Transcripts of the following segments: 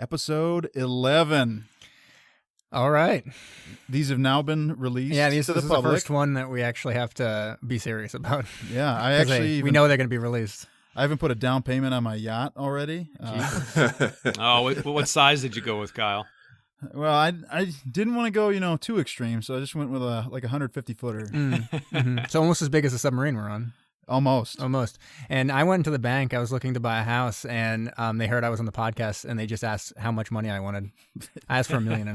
Episode 11. All right. These have now been released Yeah, to this the is the public. first one that we actually have to be serious about. Yeah, I actually we know they're going to be released. I haven't put a down payment on my yacht already. Oh, what size did you go with, Kyle? Well, I didn't want to go, too extreme, so I just went with a 150 footer. Mm-hmm. So almost as big as the submarine we're on. Almost. And I went to the bank. I was looking to buy a house, and they heard I was on the podcast, and they just asked how much money I wanted. I asked for $1.5 million.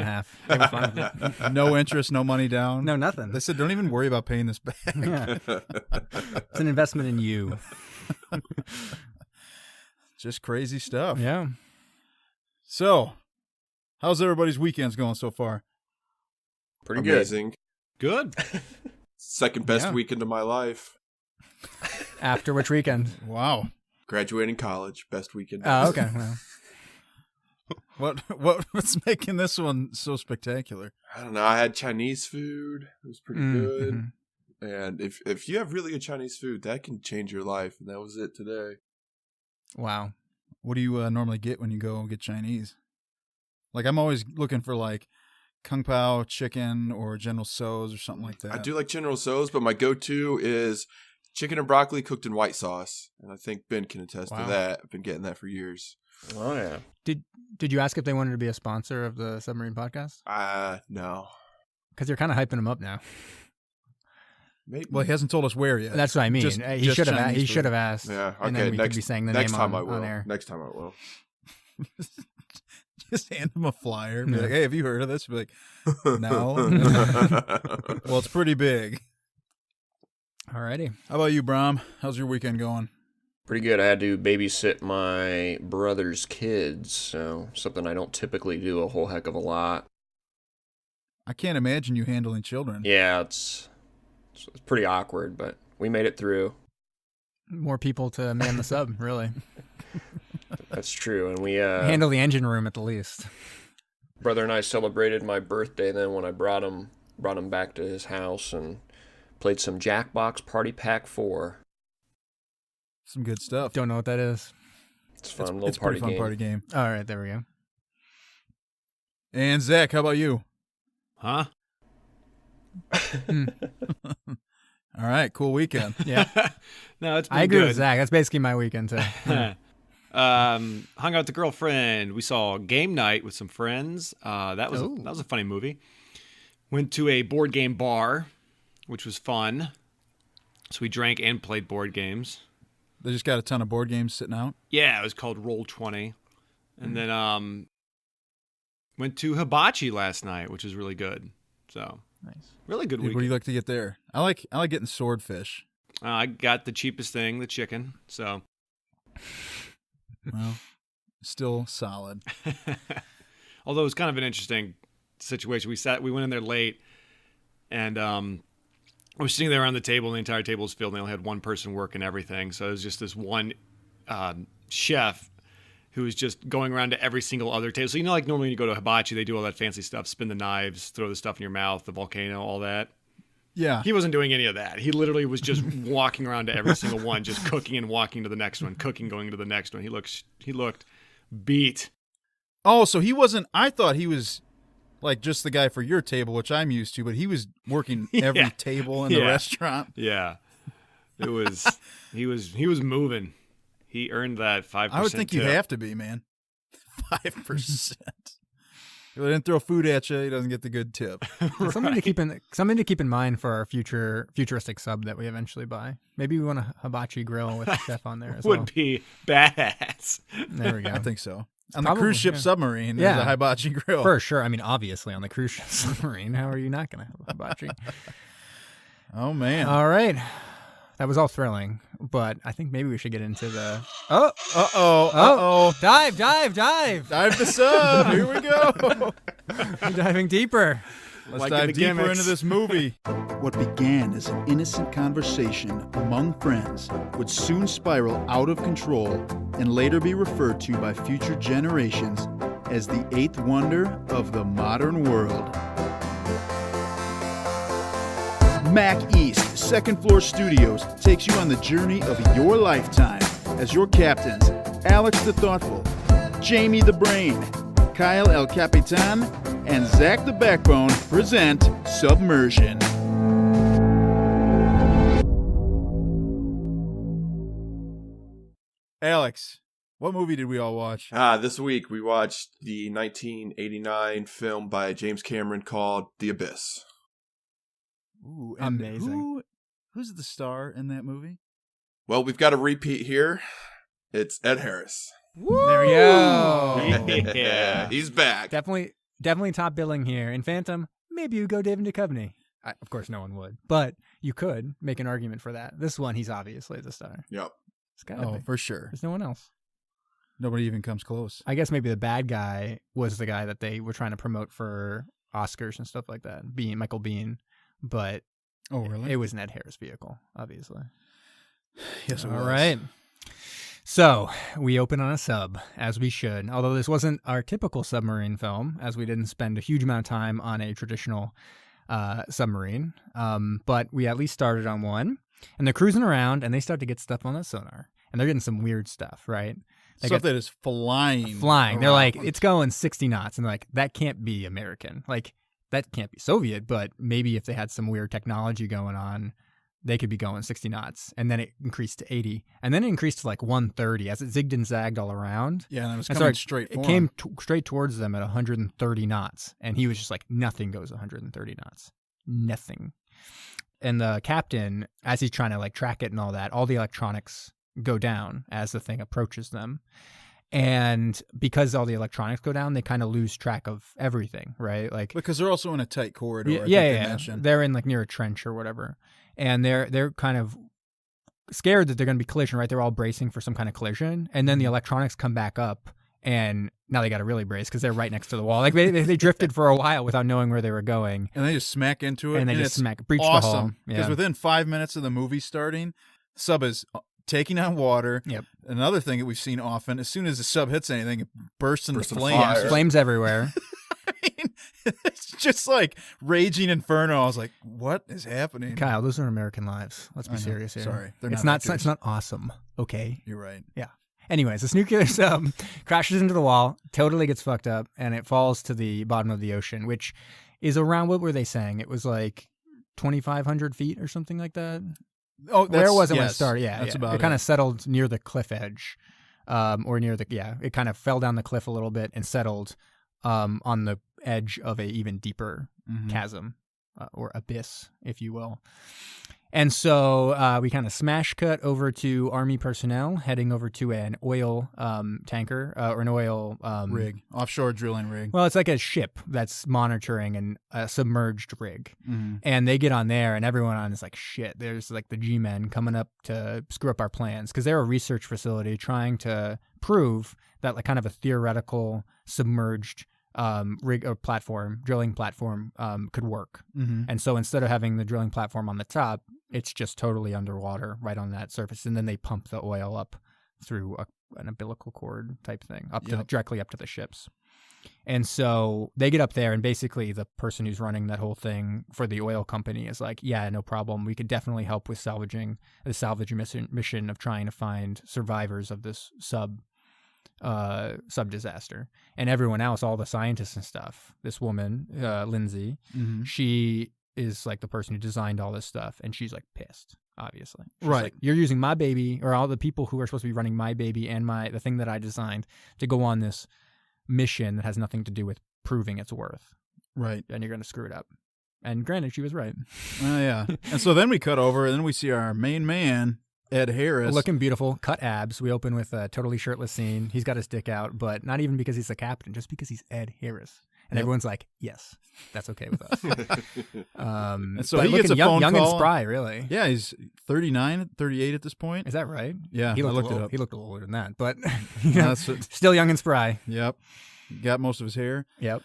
They were fine with it. No interest, no money down. No, nothing. They said, don't even worry about paying this back. Yeah. It's an investment in you. Just crazy stuff. Yeah. So, how's everybody's weekends going so far? Pretty Amazing. Good. Second best Yeah. weekend of my life. After which weekend? Wow. Graduating college, best weekend. Oh, okay. Well, What's making this one so spectacular? I don't know. I had Chinese food. It was pretty good. And if you have really good Chinese food, that can change your life. And that was it today. wow. What do you normally get when you go get Chinese? Like, I'm always looking for, Kung Pao chicken or General Tso's or something like that. I do like General Tso's, but my go-to is chicken and broccoli cooked in white sauce. And I think Ben can attest to Wow. that. I've been getting that for years. Oh, yeah. Did you ask if they wanted to be a sponsor of the Submarine Podcast? No. Because you're kind of hyping them up now. Maybe. Well, he hasn't told us where yet. That's what I mean. Just he should have. Chinese He food. should have asked. Yeah, okay. And then we could be saying the next name time on, I will. on air. Next time I will. Just hand him a flyer. Be Yeah. like, hey, have you heard of this? Be like, no. Well, it's pretty big. Alrighty. How about you, Brom? How's your weekend going? Pretty good. I had to babysit my brother's kids, so something I don't typically do a whole heck of a lot. I can't imagine you handling children. Yeah, it's pretty awkward, but we made it through. More people to man the sub, really. That's true. And we Handle the engine room at the least. brother and I celebrated my birthday then when I brought him back to his house and played some Jackbox Party Pack 4. Some good stuff. Don't know what that is. It's a fun It's little a pretty party fun game. party game. All right, there we go. And Zach, how about you? Huh? All right, cool weekend. Yeah, No, it's been I agree good. with Zach. That's basically my weekend too. Hung out with the girlfriend. We saw Game Night with some friends. That was a funny movie. Went to a board game bar, which was fun. So we drank and played board games. They just got a ton of board games sitting out. Yeah, it was called Roll20. And then went to Hibachi last night, which is really good. So Nice. really good What weekend. do you like to get there? I like getting swordfish. I got the cheapest thing, the chicken. So Well, still solid. although it was kind of an interesting situation. We went in there late, and I was sitting there around the table, and the entire table was filled, and they only had one person working everything. So it was just this one chef who was just going around to every single other table. So like normally when you go to Hibachi, they do all that fancy stuff, spin the knives, throw the stuff in your mouth, the volcano, all that. Yeah. He wasn't doing any of that. He literally was just walking around to every single one, just cooking and walking to the next one, cooking, going to the next one. He looked beat. Oh, so he wasn't. I thought he was like just the guy for your table, which I'm used to, but he was working every Yeah. table in the Yeah. restaurant. Yeah. It was he was moving. He earned that 5%. I would think you tip. have to be, man. 5%. If they didn't throw food at you, he doesn't get the good tip. Something to keep in mind for our futuristic sub that we eventually buy. Maybe we want a hibachi grill with a chef on there as well. Would be badass. There we go. I think so. On Probably, the cruise ship yeah. submarine, there's Yeah. a hibachi grill. For sure. I mean, obviously on the cruise ship submarine. How are you not going to have a hibachi? Oh, man. All right. That was all thrilling, but I think maybe we should get into the dive. Dive the sub. Here we go. We're diving deeper. Let's Liking dive the deeper gimmicks. into this movie. What began as an innocent conversation among friends would soon spiral out of control and later be referred to by future generations as the eighth wonder of the modern world. Mac East, Second Floor Studios, takes you on the journey of your lifetime as your captains, Alex the Thoughtful, Jamie the Brain, Kyle El Capitan, and Zach the Backbone present Submersion. Alex, what movie did we all watch? This week we watched the 1989 film by James Cameron called The Abyss. Ooh, and Amazing. Who's the star in that movie? Well, we've got a repeat here. It's Ed Harris. There we go. Yeah. He's back. Definitely top billing here. In Phantom, maybe you go David Duchovny. Of course, no one would, but you could make an argument for that. This one, he's obviously the star. Yep. It's gotta be. For sure. There's no one else. Nobody even comes close. I guess maybe the bad guy was the guy that they were trying to promote for Oscars and stuff like that. Michael Biehn, but Oh, really? it was an Ed Harris vehicle, obviously. Yes, it All was. right. So we open on a sub, as we should. Although this wasn't our typical submarine film, as we didn't spend a huge amount of time on a traditional submarine. But we at least started on one. And they're cruising around, and they start to get stuff on the sonar. And they're getting some weird stuff, right? They Stuff got that is flying. They're like, around. it's going 60 knots. And they're like, that can't be American. Like, that can't be Soviet. But maybe if they had some weird technology going on, they could be going 60 knots. And then it increased to 80. And then it increased to like 130 as it zigged and zagged all around. Yeah, and it was And coming so straight for It him. came straight towards them at 130 knots. And he was just like, nothing goes 130 knots. Nothing. And the captain, as he's trying to like track it and all that, all the electronics go down as the thing approaches them. And because all the electronics go down, they kind of lose track of everything, right? Like, Because they're also in a tight corridor. I think they yeah. mentioned. They're in like near a trench or whatever. And they're kind of scared that they're going to be collision, right? They're all bracing for some kind of collision. And then the electronics come back up. And now they got to really brace because they're right next to the wall. Like they drifted for a while without knowing where they were going, And they just smack into it. and they just breach the hull. awesome. Because Yeah. within 5 minutes of the movie starting, the sub is taking on water. Yep. Another thing that we've seen often, as soon as the sub hits anything, it bursts into Bursts into flames. fire. Flames everywhere. I mean, it's just like raging inferno. I was like, what is happening? Kyle, those are American lives. Let's be I know. serious here. Sorry. They're It's not not. actors. It's not awesome. Okay. You're right. Anyways, this nuclear sub crashes into the wall, totally gets fucked up, and it falls to the bottom of the ocean, which is around, what were they saying? It was like 2,500 feet or something like that. Oh, Where was it when it yes, started? Yeah, that's yeah. about it. Kind of settled near the cliff edge, or near the It kind of fell down the cliff a little bit and settled on the edge of a even deeper Mhm. chasm or abyss, if you will. And so we kind of smash cut over to Army personnel heading over to an oil tanker or an oil rig, offshore drilling rig. Well, it's like a ship that's monitoring a submerged rig. Mhm. And they get on there, and everyone on is like, shit, there's like the G-men coming up to screw up our plans. Because they're a research facility trying to prove that like kind of a theoretical submerged rig or drilling platform could work. Mhm. And so instead of having the drilling platform on the top, it's just totally underwater right on that surface. And then they pump the oil up through an umbilical cord type thing directly up to the ships. And so they get up there, and basically the person who's running that whole thing for the oil company is like, yeah, no problem. We could definitely help with salvaging the salvage mission of trying to find survivors of this sub disaster. And everyone else, all the scientists and stuff, this woman, Lindsay, Mhm. she is like the person who designed all this stuff, and she's like pissed, obviously. She's Right. like, you're using my baby, or all the people who are supposed to be running my baby and the thing that I designed to go on this mission that has nothing to do with proving its worth, Right. and you're going to screw it up. And granted, she was right. Oh, yeah. And so then we cut over, and then we see our main man, Ed Harris. Looking beautiful, cut abs. We open with a totally shirtless scene. He's got his dick out, but not even because he's the captain, just because he's Ed Harris. And Yep. everyone's like, yes, that's okay with us. And so but he gets looking a phone young call. and spry, really. Yeah, he's 39, 38 at this point. Is that right? Yeah, He I looked looked a it little, up. He looked a little older than that, but Yeah, that's what- still young and spry. Yep. Got most of his hair. Yep.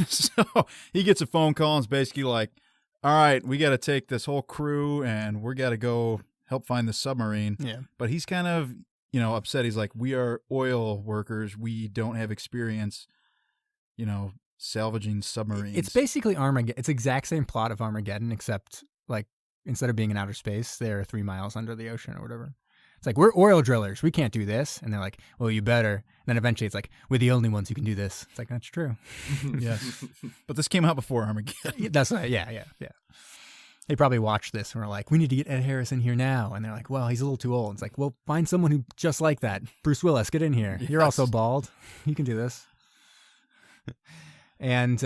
So he gets a phone call and it's basically like, all right, we got to take this whole crew and we got to go help find the submarine. Yeah. But he's kind of, upset. He's like, we are oil workers. We don't have experience, salvaging submarines. It's basically Armageddon. It's the exact same plot of Armageddon, except like instead of being in outer space, they're 3 miles under the ocean or whatever. It's like, we're oil drillers. We can't do this. And they're like, well, you better. And then eventually it's like, we're the only ones who can do this. It's like, that's true. Yes. But this came out before Armageddon. That's yeah. They probably watched this and were like, we need to get Ed Harris in here now. And they're like, well, he's a little too old. It's like, well, find someone who just like that. Bruce Willis, get in here. You're also bald. You can do this. And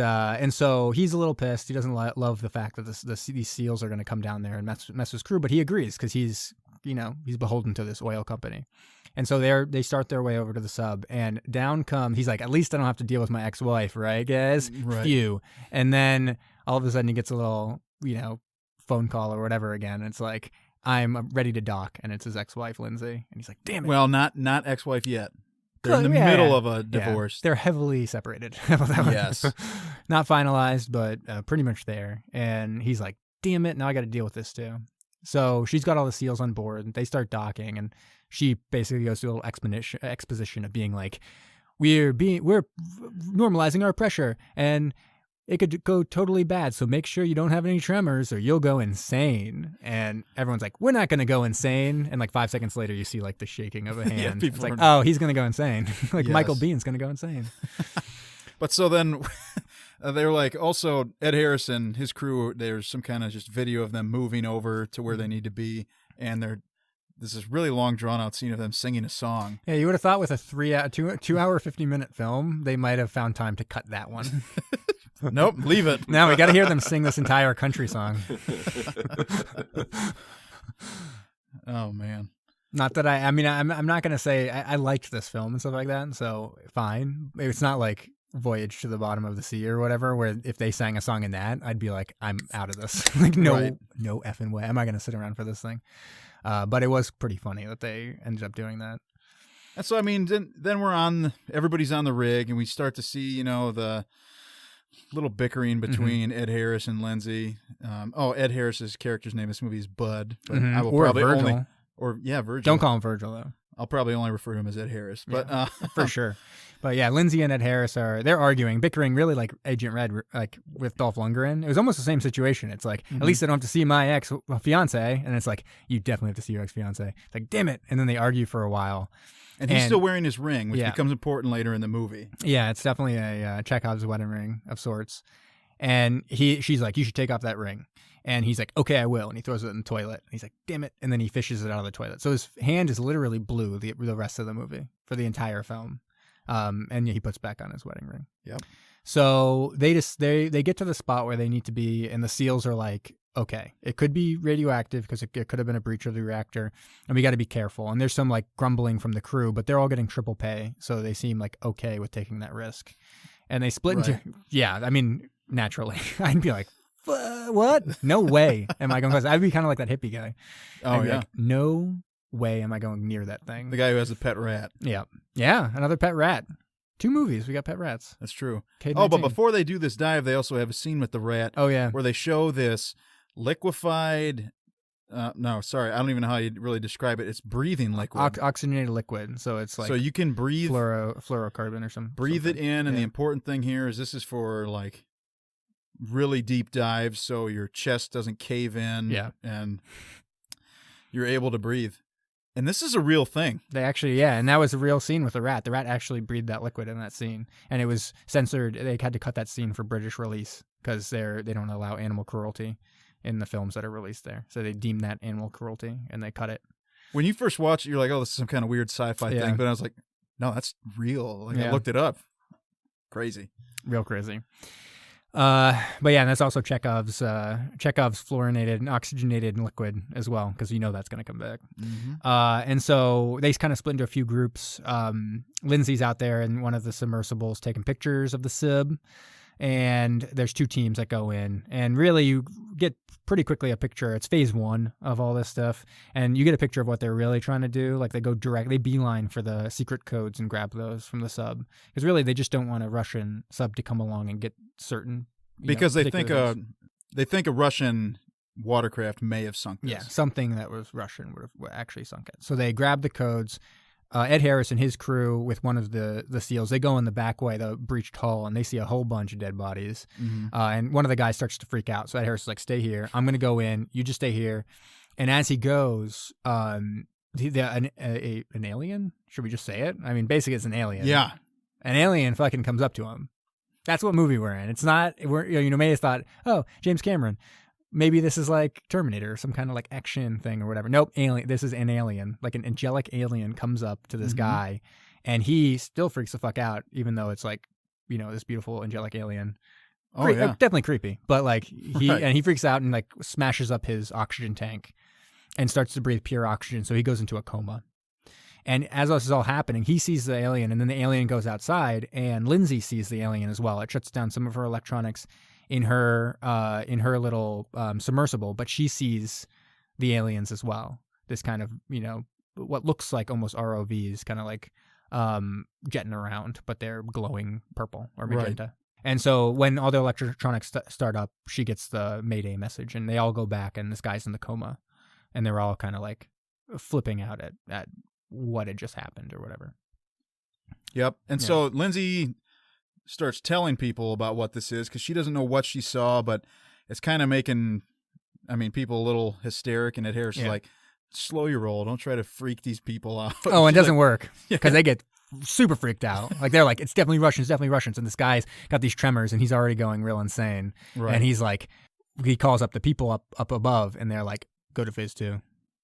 so he's a little pissed. He doesn't love the fact that these SEALs are going to come down there and mess his crew, but he agrees because he's beholden to this oil company. And so they start their way over to the sub, and down comes, he's like, at least I don't have to deal with my ex-wife, right, guys? Right. Phew. And then all of a sudden he gets a little, phone call or whatever again. And it's like, I'm ready to dock, and it's his ex-wife, Lindsay. And he's like, damn it. Well, not ex-wife yet. They're in the Yeah, middle yeah. of a divorce. They're heavily separated. How about that one? Yes. Not finalized, but pretty much there. And he's like, damn it, now I got to deal with this too. So she's got all the SEALs on board. They start docking, and she basically goes through a little exposition of being like, we're normalizing our pressure, and it could go totally bad. So make sure you don't have any tremors or you'll go insane. And everyone's like, we're not going to go insane. And like 5 seconds later, you see like the shaking of a hand. people It's like, are- oh, he's going to go insane. Like Yes. Michael Bihn's going to go insane. But so then they're like, also Ed Harris and his crew, there's some kind of just video of them moving over to where they need to be. And there's this really long drawn out scene of them singing a song. Yeah, you would have thought with a 2 hour, 50-minute film, they might have found time to cut that one. Nope, leave it. Now we got to hear them sing this entire country song. Oh man. Not that I'm not going to say I liked this film and stuff like that. So fine. It's not like Voyage to the Bottom of the Sea or whatever, where if they sang a song in that, I'd be like, I'm out of this. Like, no Right. effing way. Am I going to sit around for this thing? But it was pretty funny that they ended up doing that. And so, I mean, then everybody's on the rig, and we start to see, the little bickering between Ed Harris and Lindsay. Ed Harris's character's name in this movie is Bud. But I will Or probably Virgil. Virgil. Don't call him Virgil, though. I'll probably only refer to him as Ed Harris. But For sure. But yeah, Lindsay and Ed Harris they're arguing, bickering really like Agent Red, like with Dolph Lundgren. It was almost the same situation. It's like, at least I don't have to see my ex-fiance. And it's like, you definitely have to see your ex-fiance. It's like, damn it. And then they argue for a while. and he's still wearing his ring, which Yeah. becomes important later in the movie. Yeah, it's definitely a Chekhov's wedding ring of sorts. And she's like, you should take off that ring. And he's like, okay, I will. And he throws it in the toilet. And he's like, damn it. And then he fishes it out of the toilet. So his hand is literally blue the rest of the movie for the entire film. And he puts back on his wedding ring. Yep. So they get to the spot where they need to be, and the SEALs are like, okay, it could be radioactive because it could have been a breach of the reactor, and we got to be careful. And there's some like grumbling from the crew, but they're all getting triple pay, so they seem like okay with taking that risk. And they split into, naturally, I'd be like, what? No way am I going close. I'd be kind of like that hippie guy. Oh, I'd be yeah. like, no way am I going near that thing. The guy who has a pet rat. Yeah, another pet rat. 2 movies, we got pet rats. That's true. K-19. Oh, but before they do this dive, they also have a scene with the rat Oh yeah, where they show this liquefied. No, sorry, I don't even know how you really describe it. It's breathing liquid. oxygenated liquid. So it's like so you can breathe fluorocarbon or something. breathe it in, and the Yeah. important thing here is this is for like really deep dives, so your chest doesn't cave in. Yeah. and you're able to breathe. And this is a real thing. They actually, and that was a real scene with the rat. The rat actually breathed that liquid in that scene, and it was censored. They had to cut that scene for British release because they don't allow animal cruelty in the films that are released there. So they deem that animal cruelty, and they cut it. When you first watch it, you're like, "Oh, this is some kind of weird sci-fi Yeah. thing," but I was like, "No, that's real." Like I Yeah. looked it up. Crazy. Real crazy. But yeah, and that's also Chekhov's fluorinated and oxygenated liquid as well, because you know that's going to come back. And so they kind of split into a few groups. Lindsay's out there in one of the submersibles taking pictures of the sub, and there's 2 teams that go in, and really you get pretty quickly a picture. It's phase 1 of all this stuff, and you get a picture of what they're really trying to do. Like they beeline for the secret codes and grab those from the sub, because really they just don't want a Russian sub to come along and get certain. Because they particular think things. they think a Russian watercraft may have sunk this. Yeah, something that was Russian would have actually sunk it. So they grab the codes. Ed Harris and his crew with one of the SEALs, they go in the back way, the breached hull, and they see a whole bunch of dead bodies. And one of the guys starts to freak out. So Ed Harris is like, stay here. I'm going to go in. You just stay here. And as he goes, an alien? Should we just say it? I mean, basically, it's an alien. Yeah. An alien fucking comes up to him. That's what movie we're in. It's not. May have thought, oh, James Cameron. Maybe this is like Terminator or some kind of like action thing or whatever. Nope, alien. This is an alien. Like an angelic alien comes up to this guy, and he still freaks the fuck out, even though it's like, this beautiful angelic alien. Oh, yeah. Definitely creepy. But like Right. and he freaks out and like smashes up his oxygen tank and starts to breathe pure oxygen. So he goes into a coma. And as this is all happening, he sees the alien, and then the alien goes outside, and Lindsay sees the alien as well. It shuts down some of her electronics in her little submersible, but she sees the aliens as well. This kind of, what looks like almost ROVs, kind of like jetting around, but they're glowing purple or magenta. Right. And so when all the electronics start up, she gets the Mayday message, and they all go back, and this guy's in the coma, and they're all kind of like flipping out at what had just happened or whatever. Yep. And so Lindsay starts telling people about what this is because she doesn't know what she saw, but it's kind of making, people a little hysteric. And Ed Harris is like, slow your roll. Don't try to freak these people out. Oh, and it doesn't work because they get super freaked out. Like they're like, it's definitely Russians. And this guy's got these tremors and he's already going real insane. Right. And he's like, he calls up the people up above and they're like, go to phase 2.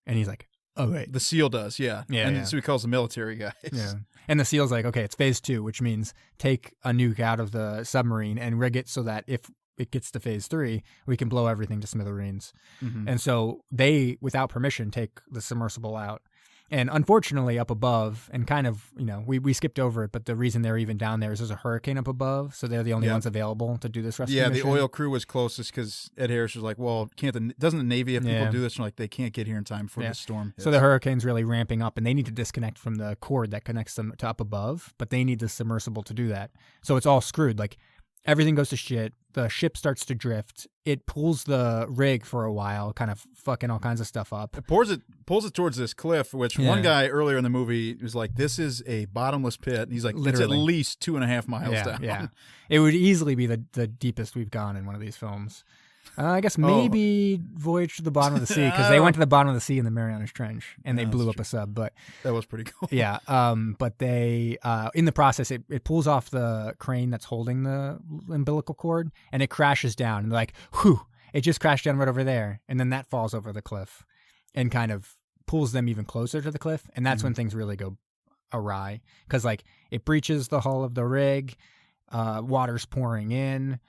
And he's like, oh, wait. The SEAL does, yeah. And so he calls the military guys. Yeah. And the SEAL's like, okay, it's phase 2, which means take a nuke out of the submarine and rig it so that if it gets to phase 3, we can blow everything to smithereens. Mm-hmm. And so they, without permission, take the submersible out. And unfortunately, up above, and kind of, we skipped over it, but the reason they're even down there is there's a hurricane up above, so they're the only ones available to do this rescue mission. The oil crew was closest because Ed Harris was like, well, doesn't the Navy have people do this? And like, they can't get here in time for the storm hits. So the hurricane's really ramping up, and they need to disconnect from the cord that connects them to up above, but they need the submersible to do that. So it's all screwed. Like, everything goes to shit. The ship starts to drift. It pulls the rig for a while, kind of fucking all kinds of stuff up. It pulls it towards this cliff, which one guy earlier in the movie was like, this is a bottomless pit. And he's like, literally. It's at least 2.5 miles down. Yeah. It would easily be the deepest we've gone in one of these films. I guess maybe Voyage to the Bottom of the Sea, because they went to the bottom of the sea in the Marianas Trench, and they blew up a sub. But that was pretty cool. Yeah, but they, in the process, it pulls off the crane that's holding the umbilical cord, and it crashes down. And they're like, whew, it just crashed down right over there. And then that falls over the cliff and kind of pulls them even closer to the cliff. And that's when things really go awry, because like it breaches the hull of the rig, water's pouring in.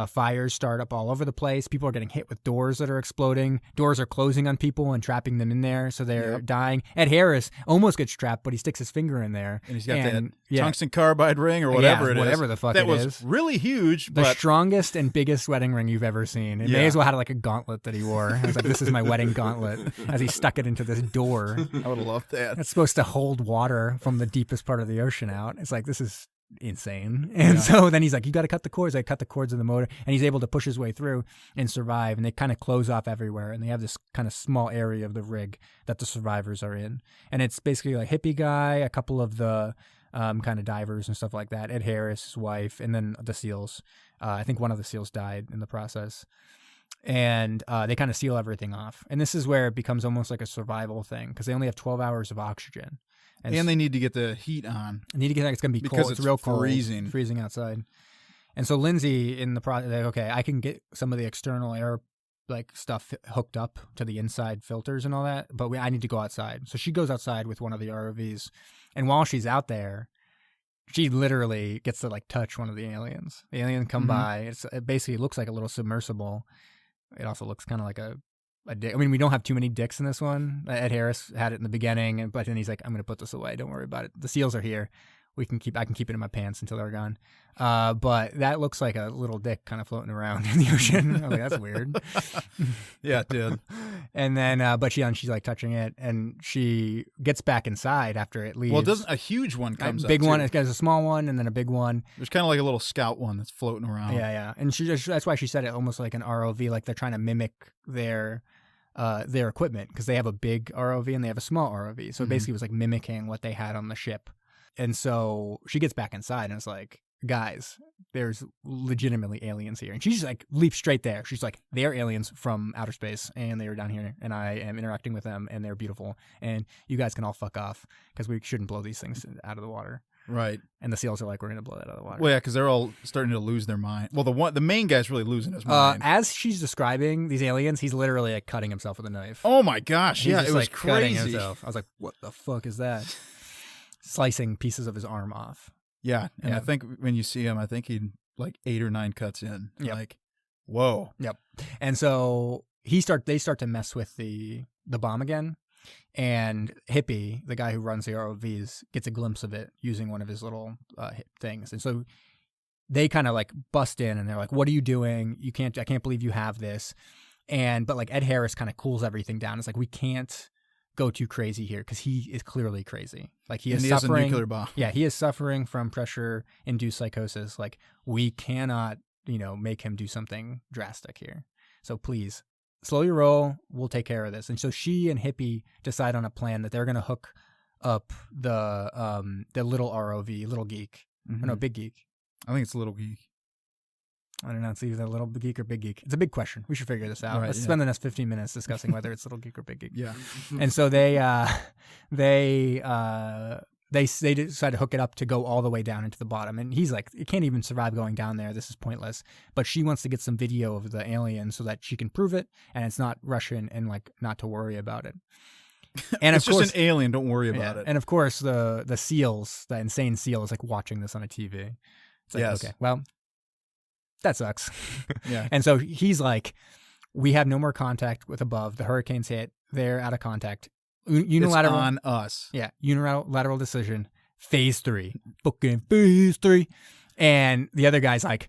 Fires start up all over the place. People are getting hit with doors that are exploding. Doors are closing on people and trapping them in there, so they're dying. Ed Harris almost gets trapped, but he sticks his finger in there. And he's got that tungsten carbide ring or whatever it is. Whatever the fuck it is. That was really huge. The strongest and biggest wedding ring you've ever seen. It may as well had like a gauntlet that he wore. I was like, this is my wedding gauntlet, as he stuck it into this door. I would have loved that. It's supposed to hold water from the deepest part of the ocean out. It's like, this is insane. And so then he's like, you got to cut the cords. I cut the cords in the motor, and he's able to push his way through and survive. And they kind of close off everywhere, and they have this kind of small area of the rig that the survivors are in. And it's basically like hippie guy, a couple of the kind of divers and stuff like that, Ed Harris, his wife, and then the SEALs. I think one of the SEALs died in the process. And they kind of seal everything off. And this is where it becomes almost like a survival thing, because they only have 12 hours of oxygen. And they need to get the heat on. Need to get that. It's going to be because cold. It's real cold. Freezing outside. And so Lindsay in the process, like, okay, I can get some of the external air like stuff hooked up to the inside filters and all that, but I need to go outside. So she goes outside with one of the ROVs. And while she's out there, she literally gets to like touch one of the aliens. The aliens come by. It basically looks like a little submersible. It also looks kind of like a dick. I mean, we don't have too many dicks in this one. Ed Harris had it in the beginning, but then he's like, I'm going to put this away. Don't worry about it. The SEALs are here. I can keep it in my pants until they're gone. But that looks like a little dick kind of floating around in the ocean. I was like, that's weird. Yeah, it did. And then, but she's like touching it, and she gets back inside after it leaves. Well, doesn't a huge one comes up? Big one. It has a small one, and then a big one. There's kind of like a little scout one that's floating around. Yeah. And that's why she said it almost like an ROV, like they're trying to mimic their equipment, because they have a big ROV and they have a small ROV. So it basically was like mimicking what they had on the ship. And so she gets back inside and it's like, guys, there's legitimately aliens here. And she's like, leaps straight there. She's like, they're aliens from outer space and they are down here and I am interacting with them and they're beautiful. And you guys can all fuck off because we shouldn't blow these things out of the water. Right. And the seals are like, we're going to blow that out of the water. Well, yeah, because they're all starting to lose their mind. Well, the main guy's really losing his mind. As she's describing these aliens, he's literally like cutting himself with a knife. Oh my gosh! He's Yeah, just, it was like, cutting crazy. himself. I was like, what the fuck is that? Slicing pieces of his arm off. Yeah, and Yeah. I think when you see him, I think he like 8 or 9 cuts in. Yep. Like, whoa. Yep. And so they start to mess with the bomb again. And Hippie, the guy who runs the ROVs, gets a glimpse of it using one of his little things. And so they kind of like bust in and they're like, what are you doing? I can't believe you have this. But like Ed Harris kind of cools everything down. It's like, we can't go too crazy here because he is clearly crazy. Like he is He has a suffering. nuclear bomb. Yeah, he is suffering from pressure-induced psychosis. Like we cannot, make him do something drastic here. So please, slow your roll. We'll take care of this. And so she and Hippie decide on a plan that they're going to hook up the little ROV, Little Geek. Mhm. Or no, Big Geek. I think it's a little geek. I don't know. It's either Little Geek or Big Geek. It's a big question. We should figure this out. Right, Let's yeah. spend the next 15 minutes discussing whether it's Little Geek or Big Geek. Yeah. And so they decide to hook it up to go all the way down into the bottom. And he's like, it can't even survive going down there. This is pointless. But she wants to get some video of the alien so that she can prove it and it's not Russian and like not to worry about it. And It's of course, just an alien. Don't worry about yeah, it. and of course the seals, the insane seal is like watching this on a TV. It's like, Yes. okay, well, that sucks. Yeah. And so he's like, we have no more contact with above. The hurricane's hit. They're out of contact. Unilateral It's on us. Yeah, unilateral decision. Phase 3. Fucking phase 3. And the other guy's like,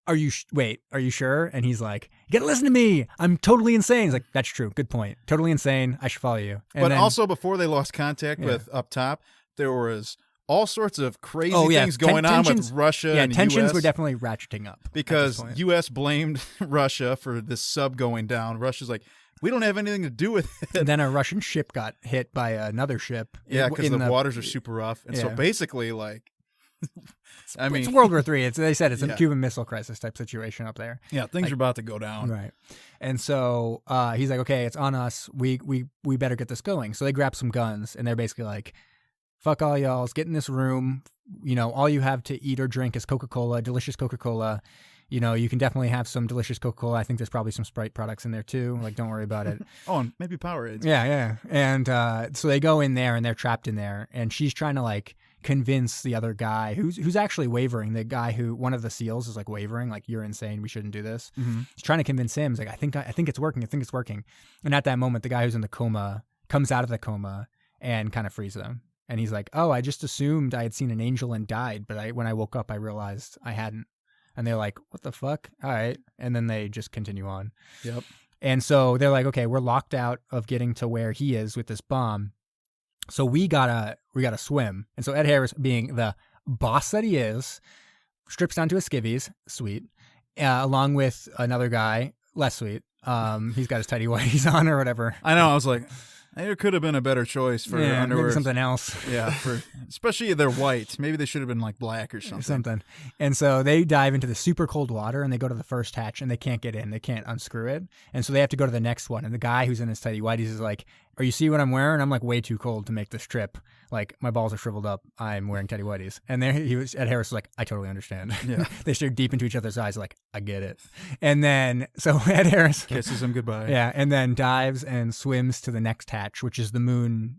are you sure? And he's like, you gotta listen to me. I'm totally insane. He's like, that's true. Good point. Totally insane. I should follow you. And But then- also, before they lost contact Yeah. with up top, there was all sorts of crazy Oh, yeah. things going on Tensions- with Russia yeah, and tensions US were definitely ratcheting up. at this because point. U.S. blamed Russia for this sub going down. Russia's like, we don't have anything to do with it. And then a Russian ship got hit by another ship. Yeah, because in the waters are super rough. And so Yeah. basically, like, I mean, it's World War III. They said it's a Yeah. Cuban Missile Crisis type situation up there. yeah, things are about to go down. Right. And so he's like, okay, it's on us. We better get this going. So they grab some guns and they're basically like, fuck all y'all. Let's get in this room. All you have to eat or drink is Coca-Cola, delicious Coca-Cola. You can definitely have some delicious Coca-Cola. I think there's probably some Sprite products in there too. Like, don't worry about it. Oh, and maybe Powerades. Yeah. And so they go in there and they're trapped in there. And she's trying to like convince the other guy who's actually wavering. The guy one of the seals is like wavering, like, you're insane. We shouldn't do this. Mm-hmm. He's trying to convince him. He's like, I think it's working. I think it's working. And at that moment, the guy who's in the coma comes out of the coma and kind of frees them. And he's like, oh, I just assumed I had seen an angel and died. But when I woke up, I realized I hadn't. And they're like, what the fuck? All right. And then they just continue on. Yep. And so they're like, okay, we're locked out of getting to where he is with this bomb. So we gotta swim. And so Ed Harris, being the boss that he is, strips down to his skivvies, sweet, along with another guy, less sweet. He's got his tidy whities on or whatever. I know. I was like, there could have been a better choice for Yeah, underwear. maybe something else. Yeah, especially they're white. Maybe they should have been like black or something. And so they dive into the super cold water and they go to the first hatch and they can't get in. They can't unscrew it. And so they have to go to the next one. And the guy who's in his tidy whities is like, "Are you see what I'm wearing? I'm like way too cold to make this trip. Like my balls are shriveled up. I'm wearing tidy whities." And there Ed Harris was like, "I totally understand." Yeah. They stared deep into each other's eyes like, "I get it." And then so Ed Harris Kisses him goodbye. yeah, and then dives and swims to the next hatch, which is the moon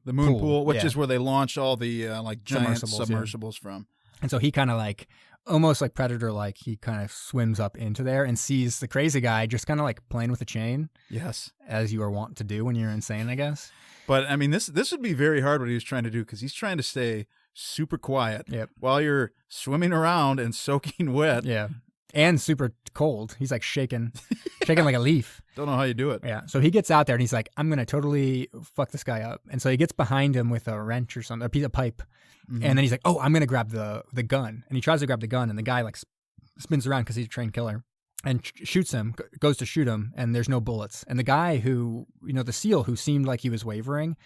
pool, which Yeah. is where they launch all the like giant Submersibles, submersibles from. And so he kind of like, almost like Predator, like he kind of swims up into there and sees the crazy guy just kind of like playing with a chain, Yes. as you are wont to do when you're insane, I guess. But I mean, this would be very hard what he was trying to do because he's trying to stay super quiet Yep. while you're swimming around and soaking wet. Yeah. And super cold. He's like shaking like a leaf. Don't know how you do it. Yeah. So he gets out there and he's like, I'm going to totally fuck this guy up. And so he gets behind him with a wrench or something, a piece of pipe. Mhm. And then he's like, oh, I'm going to grab the gun. And he tries to grab the gun and the guy like spins around because he's a trained killer and shoots him, goes to shoot him, and there's no bullets. And the guy who, the SEAL who seemed like he was wavering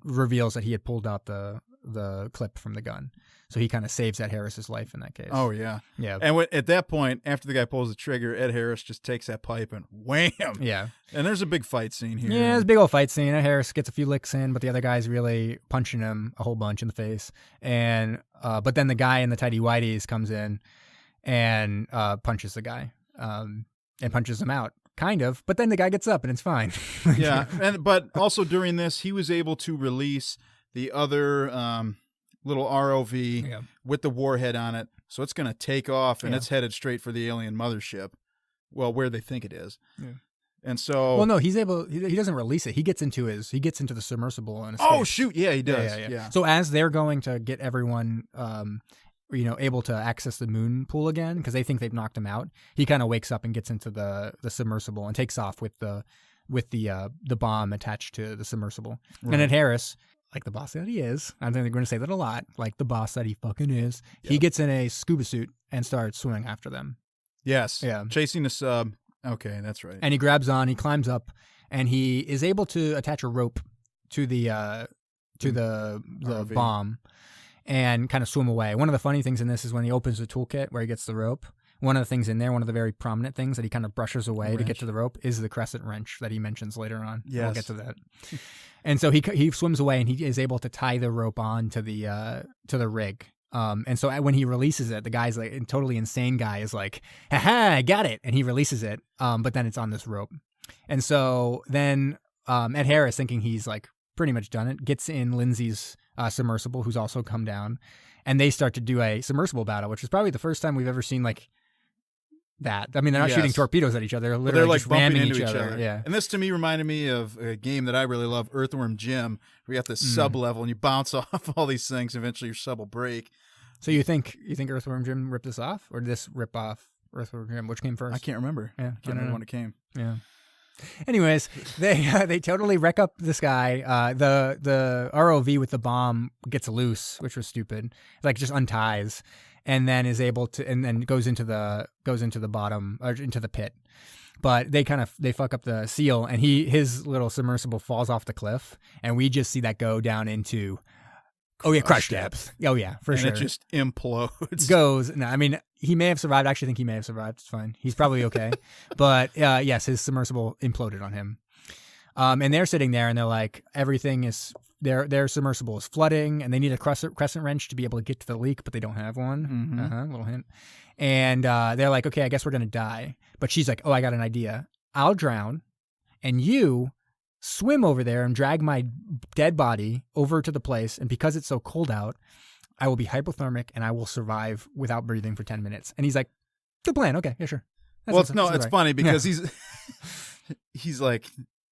reveals that he had pulled out the the clip from the gun. So he kind of saves Ed Harris's life in that case. Oh yeah. Yeah. And at that point, after the guy pulls the trigger, Ed Harris just takes that pipe and wham. Yeah. And there's a big fight scene here. Yeah, it's a big old fight scene. Ed Harris gets a few licks in, but the other guy's really punching him a whole bunch in the face. And but then the guy in the tidy whities comes in and punches the guy and punches him out. Kind of, but then the guy gets up and it's fine. Yeah, but also during this, he was able to release the other little ROV with the warhead on it, so it's going to take off and it's headed straight for the alien mothership. Well, where they think it is. Yeah. And so, well, no, he's able. He doesn't release it. He gets into the submersible and escapes. Oh shoot! Yeah, he does. Yeah. So as they're going to get everyone, able to access the moon pool again because they think they've knocked him out, he kind of wakes up and gets into the submersible and takes off with the bomb attached to the submersible. Right. And Ed Harris, like the boss that he is, I think they're going to say that a lot, like the boss that he fucking is, he gets in a scuba suit and starts swimming after them. Yes. Yeah. Chasing the sub. Okay, that's right. And he grabs on, he climbs up, and he is able to attach a rope to the bomb and kind of swim away. One of the funny things in this is when he opens the toolkit where he gets the rope, one of the things in there, one of the very prominent things that he kind of brushes away to get to the rope is the crescent wrench that he mentions later on. Yes. We'll get to that. And so he swims away and he is able to tie the rope on to the rig. And so when he releases it, the guy's like, a totally insane guy is like, "Ha-ha, I got it." And he releases it. But then it's on this rope. And so then Ed Harris, thinking he's like pretty much done it, gets in Lindsay's submersible, who's also come down, and they start to do a submersible battle, which is probably the first time we've ever seen like that. I mean, they're not shooting torpedoes at each other; they're literally like just bumping ramming into each other. Yeah. And this to me reminded me of a game that I really love, Earthworm Jim. We got this sub level, and you bounce off all these things. Eventually, your sub will break. So you think Earthworm Jim ripped this off, or did this rip off Earthworm Jim? Which came first? I can't remember. Yeah, I can't remember when it came. Yeah. Anyways, they totally wreck up this guy. The ROV with the bomb gets loose, which was stupid. Like just unties, and then is able to, and then goes into the bottom or into the pit. But they fuck up the seal, and his little submersible falls off the cliff, and we just see that go down into. Oh yeah, crush depth. Oh yeah, for sure. And it just implodes. Goes. No, I mean he may have survived. I actually think he may have survived. It's fine. He's probably okay. But yes, his submersible imploded on him. And they're sitting there and they're like, everything is their submersible is flooding, and they need a crescent wrench to be able to get to the leak, but they don't have one. Mm-hmm. Little hint. And they're like, okay, I guess we're gonna die. But she's like, oh, I got an idea. I'll drown, and you swim over there and drag my dead body over to the place, and because it's so cold out, I will be hypothermic and I will survive without breathing for 10 minutes. And he's like, good plan. Okay, yeah, sure. It's funny because he's like,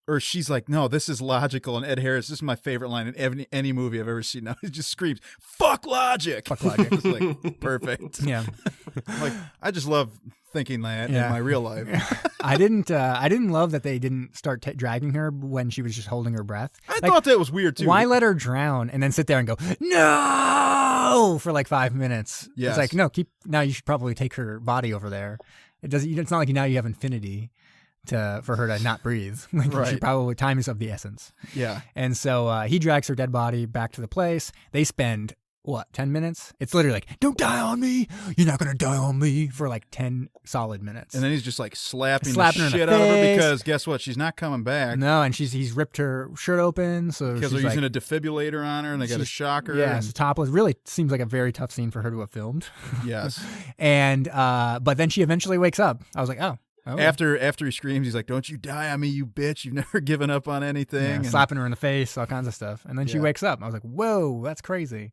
or she's like, no, this is logical. And Ed Harris, this is my favorite line in any movie I've ever seen now. He just screams, "Fuck logic!" Fuck logic. It's like perfect. Yeah. Like I just love thinking that in my real life. I didn't love that they didn't start dragging her when she was just holding her breath. I thought that was weird too. Why let her drown and then sit there and go no for like 5 minutes? Yes. It's like no, now you should probably take her body over there. It's not like now you have infinity for her to not breathe. Like right. She probably time is of the essence. Yeah. And so he drags her dead body back to the place. They spend 10 minutes? It's literally like, don't die on me. You're not going to die on me for like 10 solid minutes. And then he's just like slapping her the in shit the out of her face. because guess what? She's not coming back. No, and he's ripped her shirt open. So because she's they're using like, a defibrillator on her and they got a shocker. Yeah, and... so topless. Really seems like a very tough scene for her to have filmed. Yes. And but then she eventually wakes up. I was like, oh. After he screams, he's like, "Don't you die on me, you bitch! You've never given up on anything." Yeah, and... slapping her in the face, all kinds of stuff. And then she wakes up. I was like, "Whoa, that's crazy!"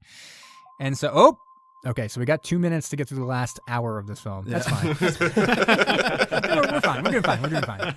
And so, okay, so we got 2 minutes to get through the last hour of this film. That's fine. We're fine. We're doing fine.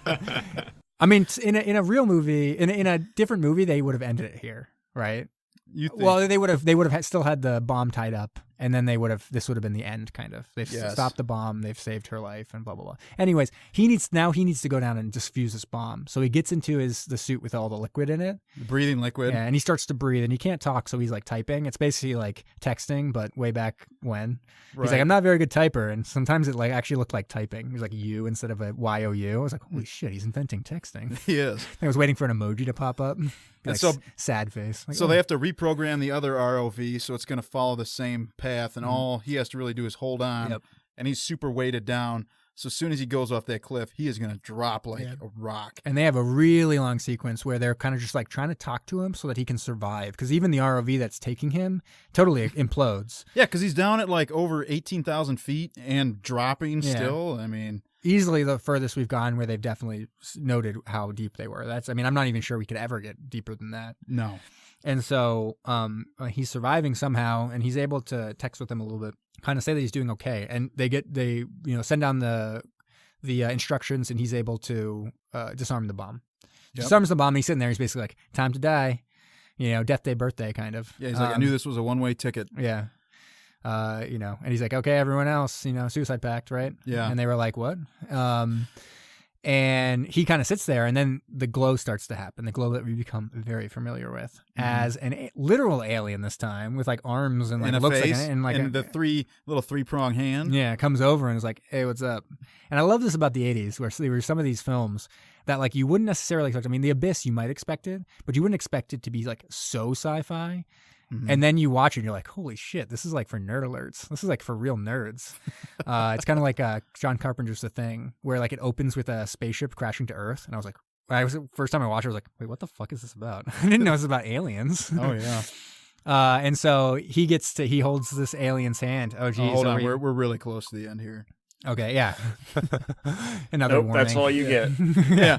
I mean, in a real movie, in a different movie, they would have ended it here, right? You think? Well, they would have still had the bomb tied up, and then this would have been the end, kind of. They've stopped the bomb, they've saved her life, and blah blah blah. Anyways, he needs to go down and diffuse this bomb. So he gets into the suit with all the liquid in it, the breathing liquid. Yeah, and he starts to breathe, and he can't talk, so he's like typing. It's basically like texting, but way back when. Right. He's like, I'm not a very good typer, and sometimes it like actually looked like typing. He was like U instead of a YOU. I was like, holy shit, he's inventing texting. He is. I was waiting for an emoji to pop up. And Like, so- sad face. Like, So oh. they have to reprogram the other ROV, so it's going to follow the same path, and all he has to really do is hold on, Yep. and he's super weighted down. So as soon as he goes off that cliff, he is going to drop like Yeah. a rock. And they have a really long sequence where they're kind of just like trying to talk to him so that he can survive. Because even the ROV that's taking him totally implodes. Yeah, because he's down at like over 18,000 feet and dropping Yeah. still. I mean, Easily the furthest we've gone where they've definitely noted how deep they were. I'm not even sure we could ever get deeper than that. no. And so he's surviving somehow, and he's able to text with them a little bit, kind of say that he's doing okay. And they send down the instructions, and he's able to disarm the bomb. Yep. Disarms the bomb. And he's sitting there. He's basically like, time to die, death day, birthday kind of. Yeah, he's like, I knew this was a one-way ticket. Yeah. And he's like, okay, everyone else, suicide pact, right? Yeah. And they were like, what? And he kind of sits there, and then the glow starts to happen. The glow that we become very familiar with as an literal alien this time, with like arms and like And a looks face, like and the three-prong hand. yeah, comes over and is like, hey, what's up? And I love this about the 80s, where there were some of these films that like you wouldn't necessarily expect. I mean, The Abyss you might expect it, but you wouldn't expect it to be like so sci-fi. And then you watch it and you're like, holy shit, this is like for nerd alerts. This is like for real nerds. It's kind of like John Carpenter's The Thing, where like it opens with a spaceship crashing to Earth. And I was like, first time I watched it, I was like, wait, what the fuck is this about? I didn't know it was about aliens. Oh, yeah. And so he holds this alien's hand. Oh, geez. Hold are on. we- We're really close to the end here. Okay, yeah. Another Nope, warning. that's all you get. Yeah.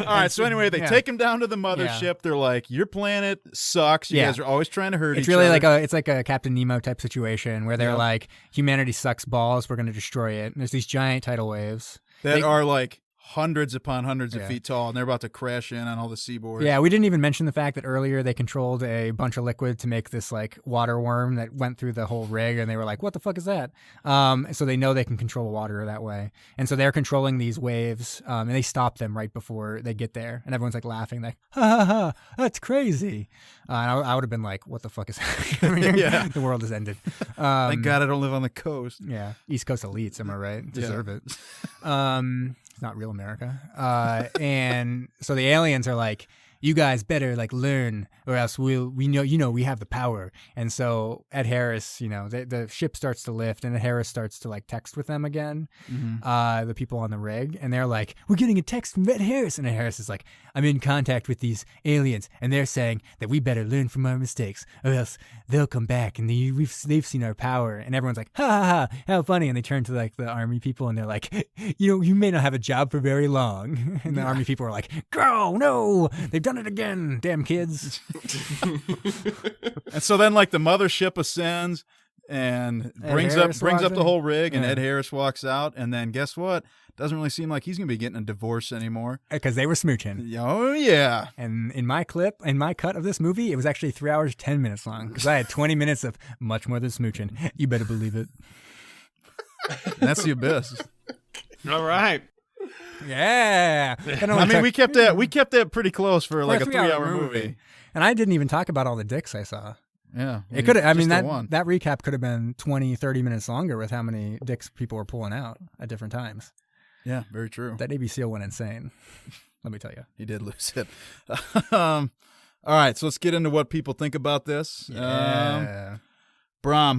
All right. So anyway, they Yeah. take him down to the mothership. They're like, your planet sucks. You Yeah. guys are always trying to hurt It's each really other. like a Captain Nemo type situation where they're Yep. like, humanity sucks balls, we're going to destroy it. And there's these giant tidal waves. that are like hundreds upon hundreds of Yeah. feet tall, and they're about to crash in on all the seaboard. Yeah, we didn't even mention the fact that earlier they controlled a bunch of liquid to make this like water worm that went through the whole rig, and they were like, "What the fuck is that?" So they know they can control water that way, and so they're controlling these waves, and they stop them right before they get there, and everyone's like laughing, like, "Ha ha ha, that's crazy!" And I would have been like, "What the fuck is happening?" Yeah. The world has ended. Thank God I don't live on the coast. Yeah, East Coast elites, am I right? Deserve it. It's not real America. And so the aliens are like, you guys better like learn, or else we know we have the power. And so Ed Harris, the ship starts to lift, and Ed Harris starts to like text with them again, the people on the rig, and they're like, we're getting a text from Ed Harris, and Ed Harris is like, I'm in contact with these aliens, and they're saying that we better learn from our mistakes, or else they'll come back and they've seen our power. And everyone's like, ha ha ha, how funny. And they turn to like the army people, and they're like, you may not have a job for very long. And the army people are like, go, no, they've done it again, damn kids. And so then, like, the mothership ascends and brings Harris up walks the in. whole rig, and Yeah. Ed Harris walks out. And then guess what? Doesn't really seem like he's gonna be getting a divorce anymore. Because they were smooching. Oh yeah. And in my cut of this movie, it was actually 3 hours, 10 minutes long, because I had 20 minutes of much more than smooching. You better believe it. That's the Abyss. All right. Yeah. I mean, we kept that pretty close for like a 3-hour movie. And I didn't even talk about all the dicks I saw. Yeah. It could have, I mean, just the one. that recap could have been 20, 30 minutes longer with how many dicks people were pulling out at different times. Yeah, very true. That Navy SEAL went insane. Let me tell you. He did lose it. All right, so let's get into what people think about this. Brom,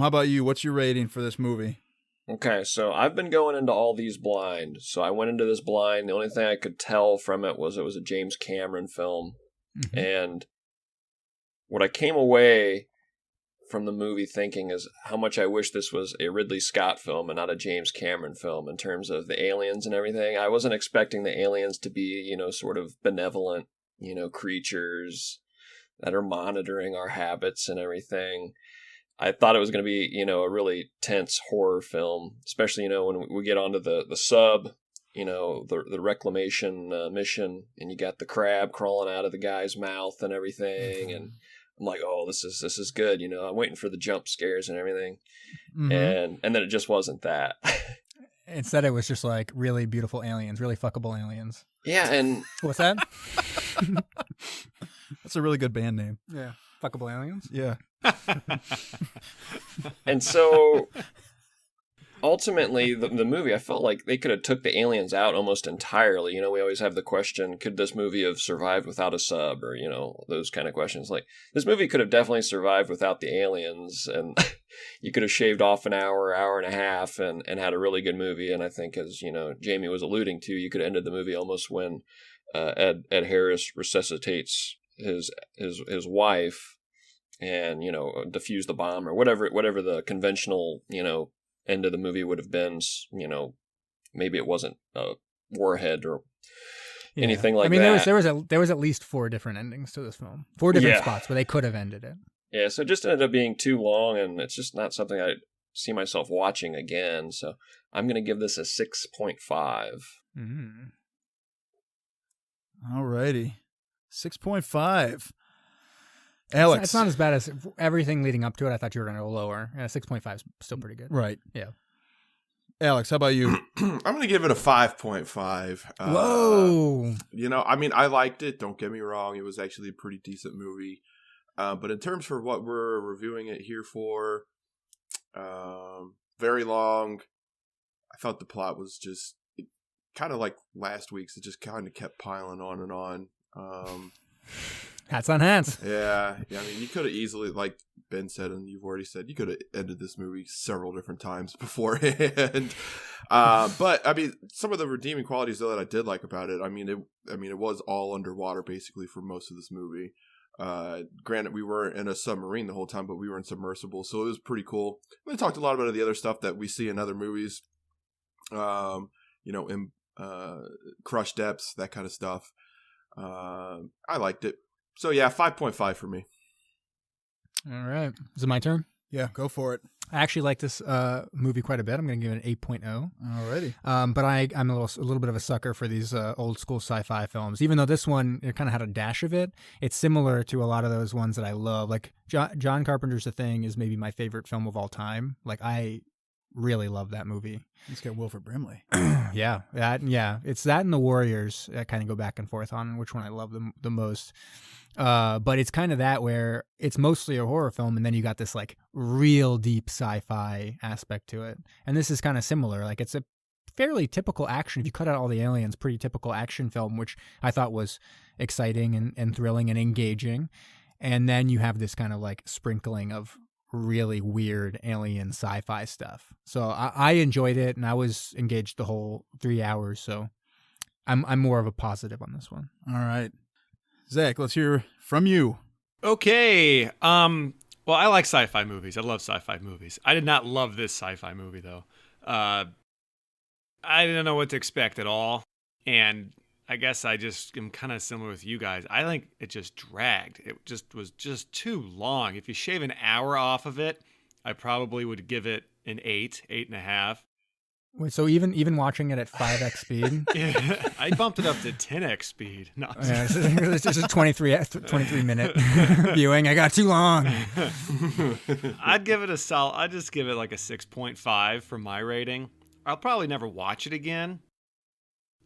how about you? What's your rating for this movie? Okay, so I've been going into all these blind. So I went into this blind. The only thing I could tell from it was a James Cameron film. Mhm. And what I came away from the movie thinking is how much I wish this was a Ridley Scott film and not a James Cameron film in terms of the aliens and everything. I wasn't expecting the aliens to be, sort of benevolent, creatures that are monitoring our habits and everything. I thought it was going to be, a really tense horror film, especially, when we get onto the sub, the reclamation mission, and you got the crab crawling out of the guy's mouth and everything. And I'm like, oh, this is good. I'm waiting for the jump scares and everything. Mhm. And then it just wasn't that. Instead, it was just like really beautiful aliens, really fuckable aliens. Yeah. And What's that? That's a really good band name. Yeah. Fuckable aliens? Yeah. And so ultimately, the movie, I felt like they could have took the aliens out almost entirely. You know, we always have the question, could this movie have survived without a sub, or, you know, those kind of questions. Like, this movie could have definitely survived without the aliens, and you could have shaved off an hour, hour and a half, and had a really good movie. And I think, as, you know, Jamie was alluding to, you could have ended the movie almost when Ed Harris resuscitates his wife and, you know, defuse the bomb, or whatever the conventional, you know, end of the movie would have been. You know, maybe it wasn't a warhead or anything like that. I mean, there was at least 4 different endings to this film, 4 different spots where they could have ended it. Yeah, so it just ended up being too long, and it's just not something I see myself watching again. So I'm going to give this a 6.5. Mm-hmm. All righty. 6.5. Alex. It's not as bad as everything leading up to it. I thought you were going to go lower. Yeah, 6.5 is still pretty good. Right. Yeah. Alex, how about you? I'm going to give it a 5.5. Whoa. You know, I mean, I liked it. Don't get me wrong. It was actually a pretty decent movie. But in terms for what we're reviewing it here for, very long. I thought the plot was just kind of like last week's. It just kind of kept piling on and on. Hats on hands. Yeah. I mean, you could have easily, like Ben said, and you've already said, you could have ended this movie several different times beforehand. But I mean, some of the redeeming qualities though that I did like about it. I mean, it was all underwater basically for most of this movie. Granted, we weren't in a submarine the whole time, but we were in submersible, so it was pretty cool. We talked a lot about the other stuff that we see in other movies. You know, in Crush Depths, that kind of stuff. I liked it. So yeah, 5.5 for me. All right. Is it my turn? Yeah, go for it. I actually like this movie quite a bit. I'm going to give it an 8.0. Alrighty. But I'm a little bit of a sucker for these old school sci-fi films. Even though this one, it kind of had a dash of it, it's similar to a lot of those ones that I love. Like John Carpenter's The Thing is maybe my favorite film of all time. Like, I really love that movie. He's got Wilford Brimley. Yeah. It's that and The Warriors I kind of go back and forth on which one I love the most. But it's kind of that where it's mostly a horror film, and then you got this like real deep sci-fi aspect to it. And this is kind of similar. Like, it's a fairly typical action. If you cut out all the aliens, pretty typical action film, which I thought was exciting and thrilling and engaging. And then you have this kind of like sprinkling of really weird alien sci-fi stuff. So I enjoyed it, and I was engaged the whole 3 hours. So I'm more of a positive on this one. All right. Zach, let's hear from you. Okay. Well, I like sci-fi movies. I love sci-fi movies. I did not love this sci-fi movie, though. I didn't know what to expect at all. And I guess I just am kind of similar with you guys. I think it just dragged. It just was just too long. If you shave an hour off of it, I probably would give it an 8.5. Wait, so even watching it at 5x speed? Yeah, I bumped it up to 10x speed. No, yeah, it's just a 23 minute viewing. I got too long. I'd give it a solid. I'd just give it like a 6.5 for my rating. I'll probably never watch it again.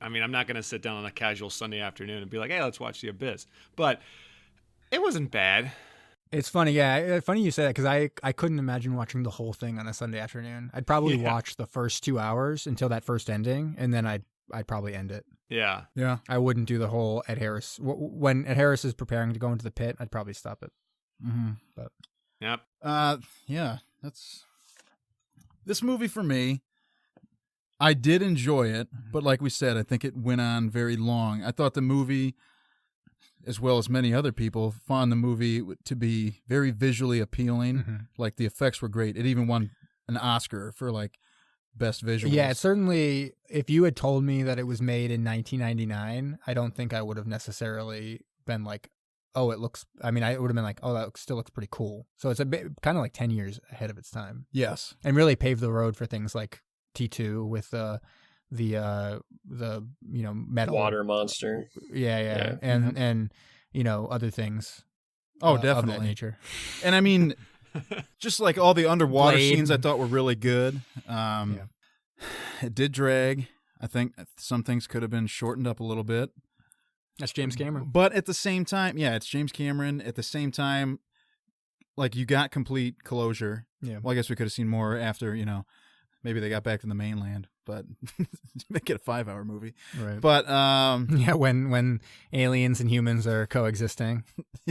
I mean, I'm not going to sit down on a casual Sunday afternoon and be like, hey, let's watch The Abyss. But it wasn't bad. It's funny, yeah. Funny you say that, because I couldn't imagine watching the whole thing on a Sunday afternoon. I'd probably watch the first 2 hours until that first ending, and then I'd probably end it. Yeah. I wouldn't do the whole Ed Harris. When Ed Harris is preparing to go into the pit, I'd probably stop it. Mm-hmm. But yep. Yeah, that's this movie for me. I did enjoy it, but like we said, I think it went on very long. I thought the movie, as well as many other people, found the movie to be very visually appealing. Mm-hmm. Like, the effects were great. It even won an Oscar for like best visuals. Yeah, certainly. If you had told me that it was made in 1999, I don't think I would have necessarily been like, oh, it looks. I mean, I would have been like, oh, that still looks pretty cool. So it's a bit kind of like 10 years ahead of its time. Yes, and really paved the road for things like T2 with the metal water monster. Yeah. And other things. Oh, definitely. Of that nature. And I mean, just like all the underwater scenes, I thought were really good. It did drag. I think some things could have been shortened up a little bit. That's James Cameron. But at the same time, it's James Cameron. At the same time, like, you got complete closure. Yeah. Well, I guess we could have seen more after, Maybe they got back to the mainland, but make it a 5-hour movie. Right. But yeah, when aliens and humans are coexisting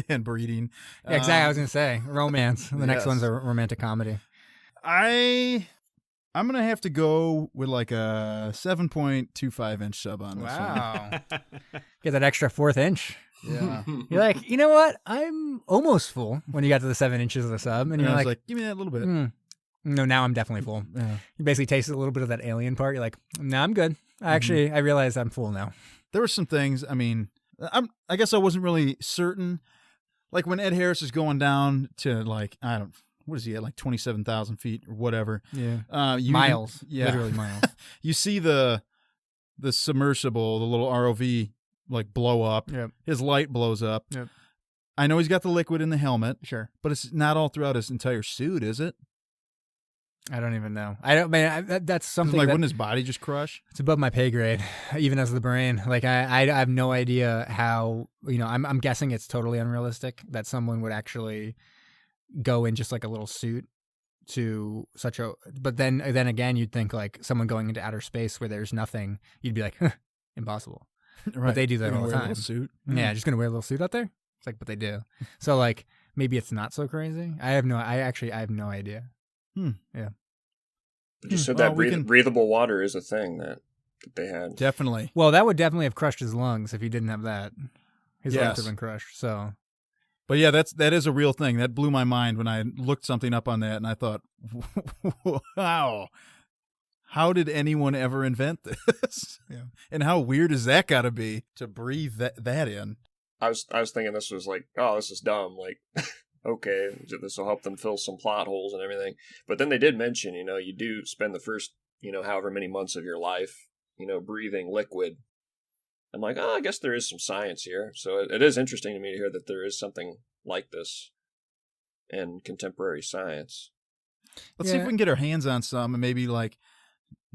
and breeding. Yeah, exactly. I was gonna say romance. The next yes. one's a romantic comedy. I'm gonna have to go with like a 7.25 inch sub on this one. Get that extra 4th inch. Yeah. You're like, you know what? I'm almost full when you got to the 7 inches of the sub, and I you're was like, give me that little bit. no, now I'm definitely full. Yeah. You basically tasted a little bit of that alien part. You're like, no, I'm good. Actually, I realize I'm full now. There were some things. I mean, I guess I wasn't really certain. Like when Ed Harris is going down to like what is he at, like 27,000 feet or whatever? Yeah, miles. Yeah, literally miles. You see the submersible, the little ROV, like blow up. Yep. His light blows up. Yep. I know he's got the liquid in the helmet. Sure, but it's not all throughout his entire suit, is it? I don't even know. I don't. Man, that's something. Like, wouldn't his body just crush? It's above my pay grade, even as the brain. Like, I have no idea how. I'm guessing it's totally unrealistic that someone would actually go in just like a little suit to such a. But then again, you'd think like someone going into outer space where there's nothing. You'd be like, impossible. Right. But they do that You're all the gonna wear time. a little suit. Yeah, just gonna wear a little suit out there. It's like, but they do. So like, maybe it's not so crazy. I have no idea. Yeah. But you said Well, that breathable water is a thing that they had. Definitely. Well, that would definitely have crushed his lungs if he didn't have that. His lungs Yes. have been crushed. So, But yeah, that is a real thing. That blew my mind when I looked something up on that, and I thought, wow, how did anyone ever invent this? Yeah. And how weird is that got to be to breathe that in? I was thinking this was like, oh, this is dumb. Like, okay, this will help them fill some plot holes and everything. But then they did mention, you do spend the first, however many months of your life, breathing liquid. I'm like, I guess there is some science here. So it is interesting to me to hear that there is something like this in contemporary science. Let's see if we can get our hands on some and maybe like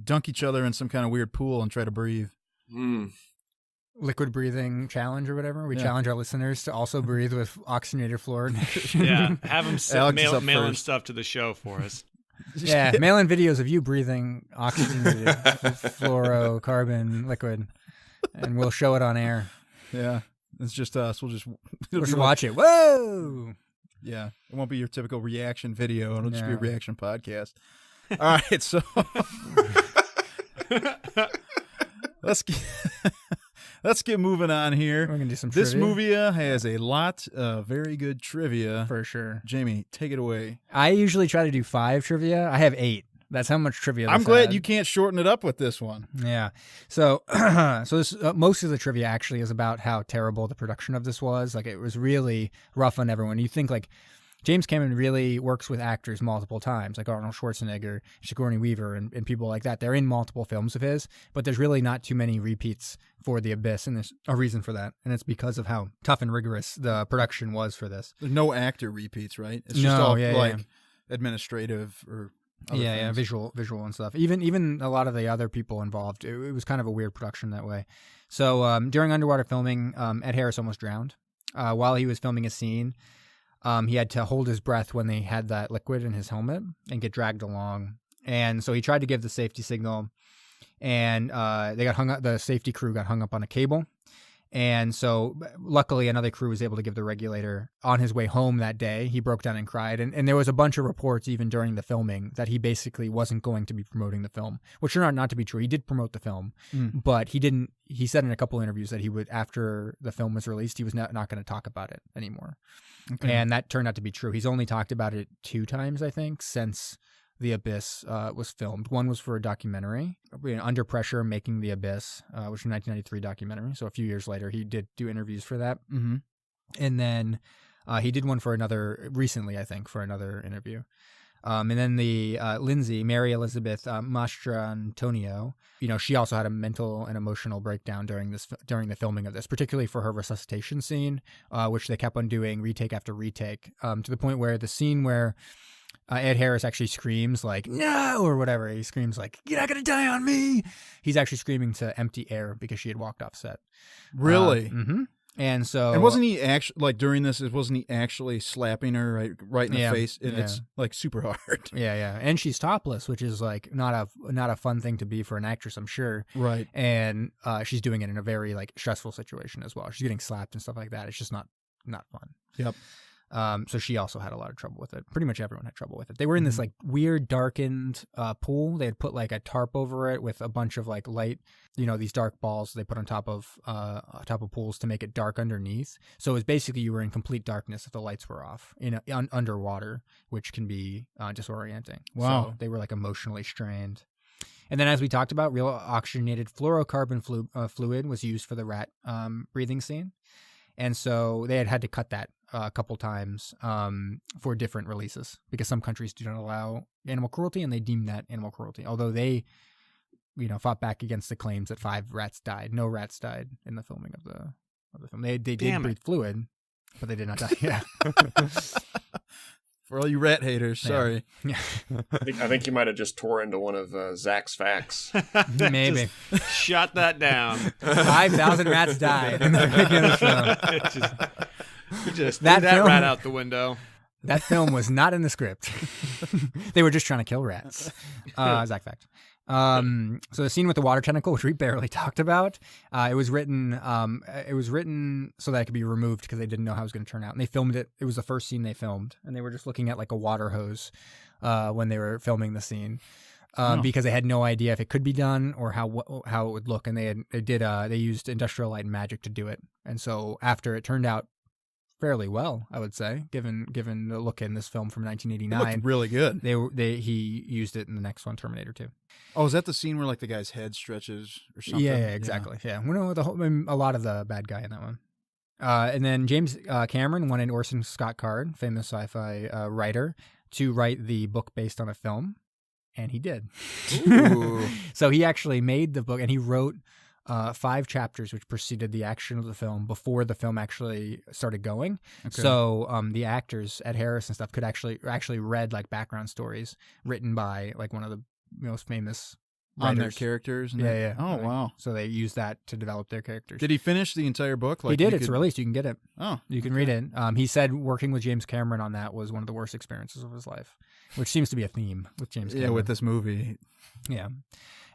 dunk each other in some kind of weird pool and try to breathe. Liquid breathing challenge or whatever. We challenge our listeners to also breathe with oxygenated fluoridation. Yeah, have them mail in first. stuff to the show for us. Yeah, mail in videos of you breathing oxygenated fluorocarbon liquid, and we'll show it on air. Yeah, it's just us. We'll just watch it. Whoa! Yeah, it won't be your typical reaction video. It'll just be a No. reaction podcast. All right, so let's get moving on here. We're gonna do some This trivia. movie has a lot of very good trivia. For sure. Jamie, take it away. I usually try to do 5 trivia. I have 8. That's how much trivia I'm this glad had. you can't shorten it up with this one. Yeah. So, so this most of the trivia actually is about how terrible the production of this was. Like, it was really rough on everyone. You think like James Cameron really works with actors multiple times, like Arnold Schwarzenegger, Sigourney Weaver, and people like that. They're in multiple films of his, but there's really not too many repeats for The Abyss, and there's a reason for that, and it's because of how tough and rigorous the production was for this. There's no actor repeats, right? It's No, just all yeah, like yeah. administrative or other Yeah, things. visual and stuff. Even a lot of the other people involved, it was kind of a weird production that way. So during underwater filming, Ed Harris almost drowned. While he was filming a scene, he had to hold his breath when they had that liquid in his helmet and get dragged along. And so he tried to give the safety signal, and they got hung up. The safety crew got hung up on a cable. And so luckily another crew was able to give the regulator on his way home that day. He broke down and cried. And there was a bunch of reports even during the filming that he basically wasn't going to be promoting the film, which turned out not to be true. He did promote the film, but he didn't. He said in a couple interviews that he would, after the film was released, he was not going to talk about it anymore. Okay. And that turned out to be true. He's only talked about it 2 times, I think, since The Abyss was filmed. One was for a documentary, Under Pressure, Making the Abyss, which was a 1993 documentary. So a few years later, he did do interviews for that. Mm-hmm. And then he did one for another, recently, I think, for another interview. And then the Lindsay, Mary Elizabeth Mastrantonio, she also had a mental and emotional breakdown during the filming of this, particularly for her resuscitation scene, which they kept on doing retake after retake, to the point where the scene where Ed Harris actually screams like, no, or whatever. He screams like, you're not going to die on me. He's actually screaming to empty air because she had walked off set. Really? Mm-hmm. And so, And wasn't he actually like during this? Wasn't he actually slapping her right in the face? And it's like super hard. Yeah. And she's topless, which is like not a fun thing to be for an actress, I'm sure. Right. And she's doing it in a very like stressful situation as well. She's getting slapped and stuff like that. It's just not fun. Yep. So she also had a lot of trouble with it. Pretty much everyone had trouble with it. They were in this like weird darkened pool. They had put like a tarp over it with a bunch of like light, these dark balls they put on top of pools to make it dark underneath. So it was basically you were in complete darkness if the lights were off underwater, which can be disorienting. Wow. So they were like emotionally strained. And then, as we talked about, real oxygenated fluorocarbon fluid was used for the rat breathing scene. And so they had to cut that a couple times for different releases because some countries do not allow animal cruelty, and they deem that animal cruelty. Although they, fought back against the claims that 5 rats died. No rats died in the filming of the film. They did breathe fluid, but they did not die. Yeah. For all you rat haters, sorry. Yeah. I think you might have just tore into one of Zach's facts. Maybe. Shut that down. 5,000 rats died in the beginning of the film. Just threw that rat out the window. That film was not in the script. They were just trying to kill rats. Zach fact. So the scene with the water tentacle, which we barely talked about, it was written so that it could be removed because they didn't know how it was going to turn out. And they filmed it. It was the first scene they filmed, and they were just looking at like a water hose when they were filming the scene. Because they had no idea if it could be done or how it would look, and they used industrial light and magic to do it. And so after it turned out fairly well, I would say, given the look in this film from 1989, It looked really good. He used it in the next one, Terminator 2. Oh, is that the scene where like the guy's head stretches or something? Yeah, exactly. Yeah, we know a lot of the bad guy in that one. And then James Cameron wanted Orson Scott Card, famous sci-fi writer, to write the book based on a film, and he did. Ooh. So he actually made the book, and he wrote 5 chapters which preceded the action of the film before the film actually started going. Okay. So the actors, Ed Harris and stuff, could actually read like background stories written by like one of the most famous On their writers. characters? And Yeah. Oh, wow. So they used that to develop their characters. Did he finish the entire book? He did. It's released. You can get it. Oh. You can read it. He said working with James Cameron on that was one of the worst experiences of his life, which seems to be a theme with James Cameron. Yeah, with this movie. Yeah.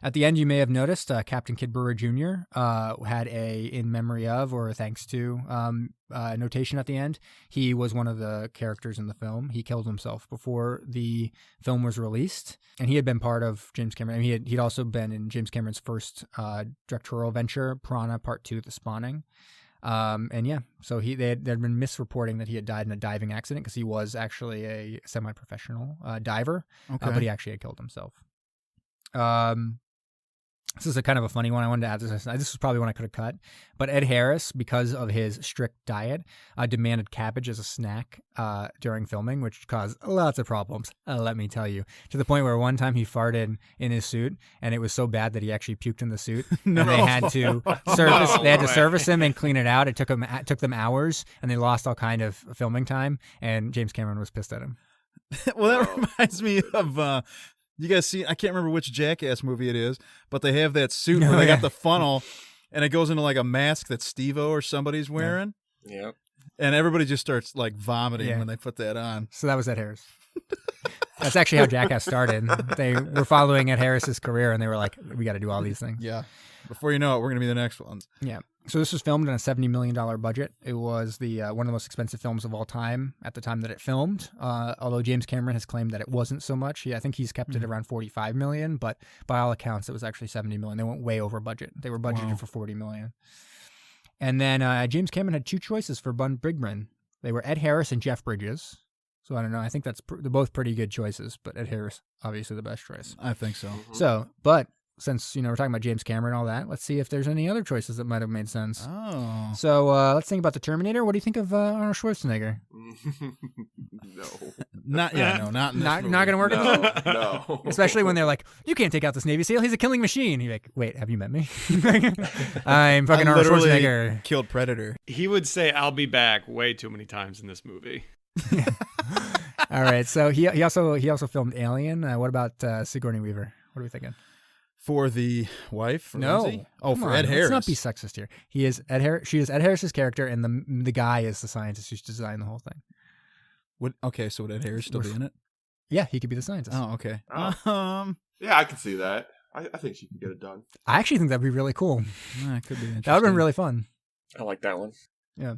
At the end, you may have noticed Captain Kid Brewer Jr. Had a in memory of or thanks to notation at the end. He was one of the characters in the film. He killed himself before the film was released, and he had been part of James Cameron. I mean, he'd also been in James Cameron's first directorial venture, Piranha Part 2: The Spawning. And yeah, so there'd been misreporting that he had died in a diving accident because he was actually a semi-professional diver, Okay. but he actually had killed himself. This is a kind of a funny one. I wanted to add this. This was probably one I could have cut. But Ed Harris, because of his strict diet, demanded cabbage as a snack during filming, which caused lots of problems, let me tell you. To the point where one time he farted in his suit, and it was so bad that he actually puked in the suit. No. And they had to service him and clean it out. It took them hours, and they lost all kind of filming time. And James Cameron was pissed at him. Well, that reminds me of you guys see, I can't remember which Jackass movie it is, but they have that suit where they got the funnel and it goes into like a mask that Steve-O or somebody's wearing. Yep. And everybody just starts like vomiting when they put that on. So that was Ed Harris. That's actually how Jackass started. They were following Ed Harris's career, and they were like, we got to do all these things. Yeah. Before you know it, we're going to be the next ones. Yeah. So this was filmed on a $70 million budget. It was the one of the most expensive films of all time at the time that it filmed. Although James Cameron has claimed that it wasn't so much. I think he's kept it around $45 million, but by all accounts, it was actually $70 million. They went way over budget. They were budgeted for $40 million. And then James Cameron had 2 choices for Bun Brigman. They were Ed Harris and Jeff Bridges. So I don't know. I think they're both pretty good choices, but Ed Harris, obviously the best choice. I think so. So, but since, we're talking about James Cameron and all that, let's see if there's any other choices that might have made sense. Oh. So let's think about the Terminator. What do you think of Arnold Schwarzenegger? No. Not Not going to work in this one? No. Especially when they're like, you can't take out this Navy SEAL. He's a killing machine. You're like, wait, have you met me? I'm fucking Arnold literally Schwarzenegger. killed Predator. He would say, "I'll be back" way too many times in this movie. All right. So he also filmed Alien. What about Sigourney Weaver? What are we thinking? for the wife? No. Lindsay? Oh, Come for on, Ed Harris. Let's not be sexist here. He is Ed Harris. She is Ed Harris's character, and the guy is the scientist who's designed the whole thing. Okay, so would Ed Harris still be in it? Yeah, he could be the scientist. Oh, okay. Yeah, I can see that. I think she can get it done. I actually think that'd be really cool. It could be interesting. That would have been really fun. I like that one. Yeah.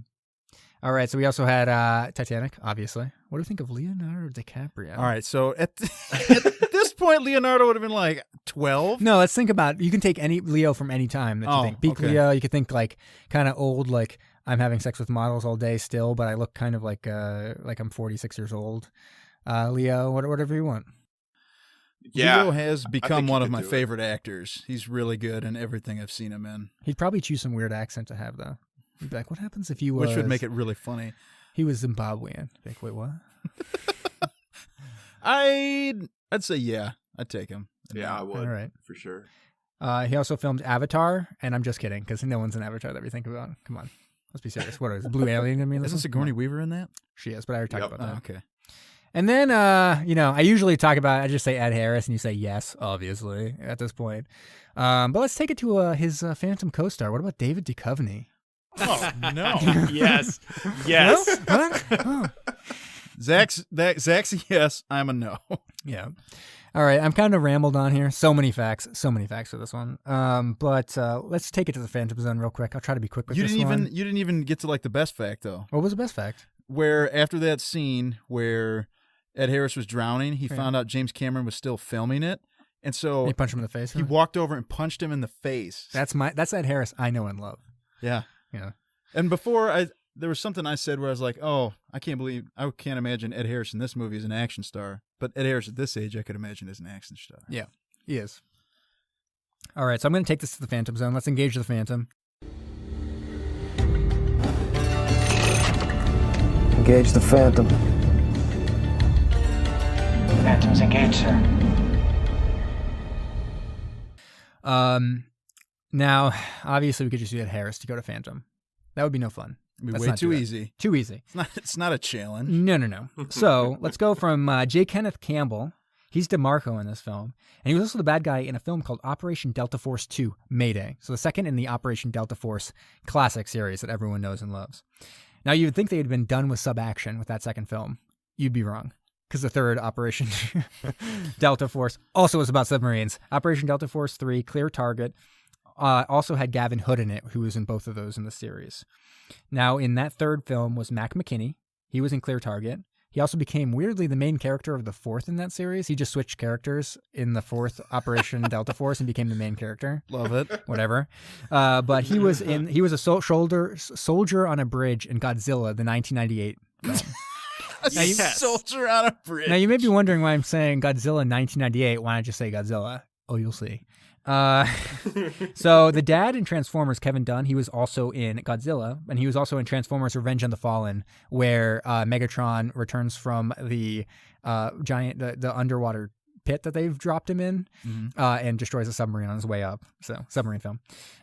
All right, so we also had Titanic, obviously. What do you think of Leonardo DiCaprio? All right, so at this point, Leonardo would have been like 12. No, let's think about, you can take any Leo from any time that you think. Peak okay. Leo, you could think like kind of old, like I'm having sex with models all day still, but I look kind of like I'm 46 years old. Leo, whatever you want. Yeah, Leo has become he one of could my do it. favorite actors. He's really good in everything I've seen him in, He'd probably choose some weird accent to have, though. He'd be like, what happens if you was... which would make it really funny. He was Zimbabwean. Like, wait, what? I'd say yeah. I'd take him. Yeah, I would. All right. For sure. He also filmed Avatar, and I'm just kidding, because no one's in Avatar that we think about. Come on. Let's be serious. What is Blue Alien going to be in this? Isn't Sigourney Weaver in that? She is, but I already talked about that. Oh, okay. And then, I usually talk about, I just say Ed Harris, and you say yes, obviously, at this point. But let's take it to his Phantom co-star. What about David Duchovny? Oh, no. Yes. Yes. No? What? Oh. Zach's a yes. I'm a no. Yeah. All right, I'm kind of rambled on here. So many facts for this one. But let's take it to the Phantom Zone real quick. I'll try to be quick with this one. You didn't even get to like the best fact though. What was the best fact? Where after that scene where Ed Harris was drowning, he found out James Cameron was still filming it, and so He punched him in the face. he walked over and punched him in the face. That's Ed Harris I know and love. Yeah. Yeah. And before there was something I said where I was like, oh, I can't imagine Ed Harris in this movie as an action star. But Ed Harris at this age, I could imagine as an action star. Yeah, he is. All right, so I'm going to take this to the Phantom Zone. Let's engage the Phantom. Engage the Phantom. Phantom's engaged, sir. Now, obviously, we could just do Ed Harris to go to Phantom. That would be no fun. It'd be Let's way not too do that. easy. Too easy. It's not a challenge. No. So let's go from J. Kenneth Campbell. He's DeMarco in this film. And he was also the bad guy in a film called Operation Delta Force 2, Mayday. So the second in the Operation Delta Force classic series that everyone knows and loves. Now, you'd think they had been done with sub-action with that second film. You'd be wrong. Because the third Operation Delta Force also was about submarines. Operation Delta Force 3, Clear Target, also had Gavin Hood in it, who was in both of those in the series. Now, in that third film was Mac McKinney. He was in Clear Target. He also became, weirdly, the main character of the fourth in that series. He just switched characters in the fourth Operation Delta Force and became the main character. Love it. Whatever. But he was a soldier on a bridge in Godzilla, the 1998 film. Soldier on a bridge. Now, you may be wondering why I'm saying Godzilla 1998. Why not just say Godzilla? Oh, you'll see. So the dad in Transformers, Kevin Dunn, he was also in Godzilla, and he was also in Transformers Revenge on the Fallen, where Megatron returns from the the underwater pit that they've dropped him in, and destroys a submarine on his way up. So, submarine film.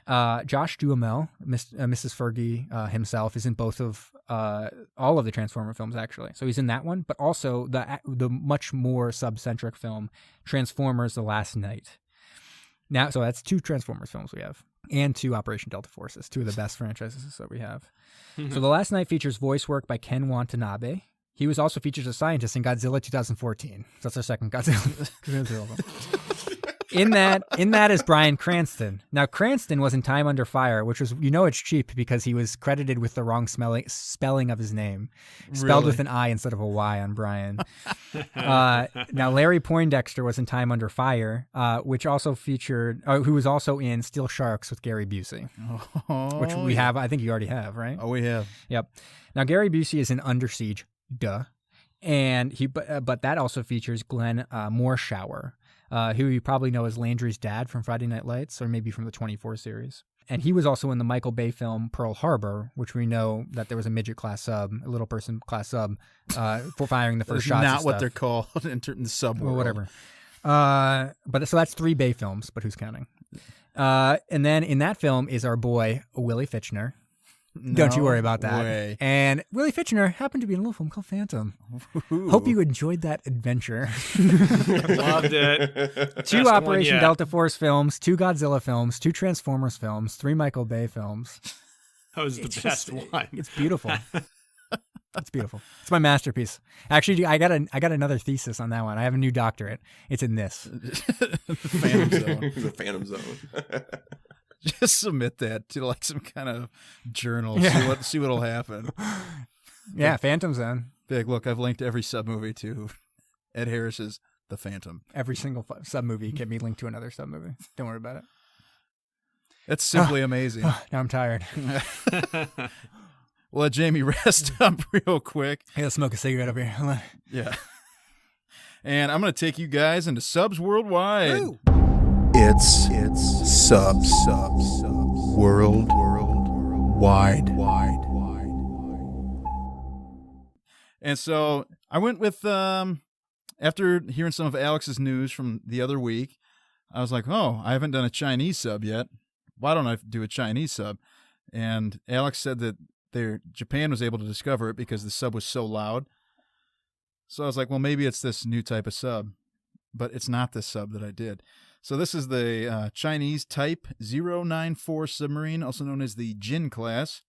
Josh Duhamel, Mrs. Fergie himself, is in both of all of the Transformer films, actually. So he's in that one, but also the much more sub-centric film, Transformers: The Last Night. Now, so that's 2 Transformers films we have, and 2 Operation Delta Forces, 2 of the best franchises that we have. So The Last Night features voice work by Ken Watanabe. He was also featured as a scientist in Godzilla 2014. So that's our second Godzilla film. In that is Bryan Cranston. Now, Cranston was in Time Under Fire, which was, it's cheap because he was credited with the wrong spelling of his name. Spelled with an I instead of a Y on Brian. Now, Larry Poindexter was in Time Under Fire, which also featured, who was also in Steel Sharks with Gary Busey, which we have, I think you already have, right? Oh, we have. Yep. Now, Gary Busey is in Under Siege, duh. And but that also features Glenn Morshower, who you probably know as Landry's dad from Friday Night Lights, or maybe from the 24 series. And he was also in the Michael Bay film Pearl Harbor, which we know that there was a midget-class sub, a little person class sub, for firing the first shots. Not what they're called in the sub world. Or whatever. But so that's 3 Bay films, but who's counting? And then in that film is our boy Willie Fitchner. Don't you worry about that. way. And Willie Fitchner happened to be in a little film called Phantom. Ooh. Hope you enjoyed that adventure. Loved it. 2 Best one Operation yet. Delta Force films, 2 Godzilla films, 2 Transformers films, 3 Michael Bay films. That was the It's best just- one. It's beautiful. It's beautiful. It's my masterpiece. Actually, I got another thesis on that one. I have a new doctorate. It's in this. Phantom Zone. The Phantom Zone. Just submit that to like some kind of journal. Yeah. See what'll happen. Yeah, Phantom Zone. Big look. I've linked every sub movie to Ed Harris's The Phantom. Every single sub movie can be linked to another sub movie. Don't worry about it. That's simply amazing. Now I'm tired. We'll let Jamie rest up real quick. Hey, let's smoke a cigarette over here. Hold on. Yeah. And I'm going to take you guys into subs worldwide. Woo! It's subs world wide. And so I went with, after hearing some of Alex's news from the other week, I was like, oh, I haven't done a Chinese sub yet. Why don't I do a Chinese sub? And Alex said that Japan was able to discover it because the sub was so loud. So I was like, well, maybe it's this new type of sub, but it's not this sub that I did. So this is the Chinese Type 094 submarine, also known as the Jin class.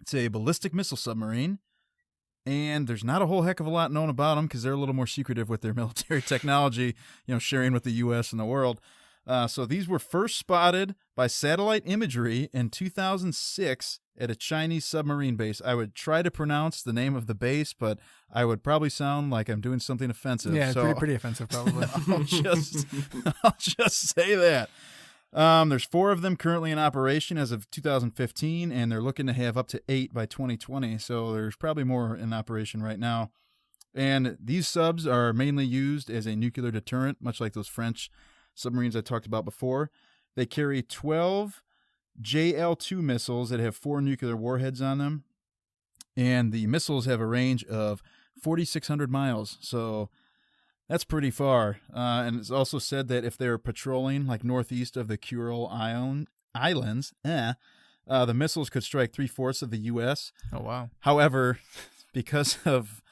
It's a ballistic missile submarine, and there's not a whole heck of a lot known about them because they're a little more secretive with their military technology, sharing with the U.S. and the world. So these were first spotted by satellite imagery in 2006 at a Chinese submarine base. I would try to pronounce the name of the base, but I would probably sound like I'm doing something offensive. Yeah, so pretty offensive, probably. I'll just say that. There's 4 of them currently in operation as of 2015, and they're looking to have up to 8 by 2020. So there's probably more in operation right now. And these subs are mainly used as a nuclear deterrent, much like those French submarines I talked about before. They carry 12 JL-2 missiles that have 4 nuclear warheads on them. And the missiles have a range of 4,600 miles. So that's pretty far. And it's also said that if they're patrolling like northeast of the Kuril Islands, the missiles could strike 3/4 of the U.S. Oh, wow. However, because of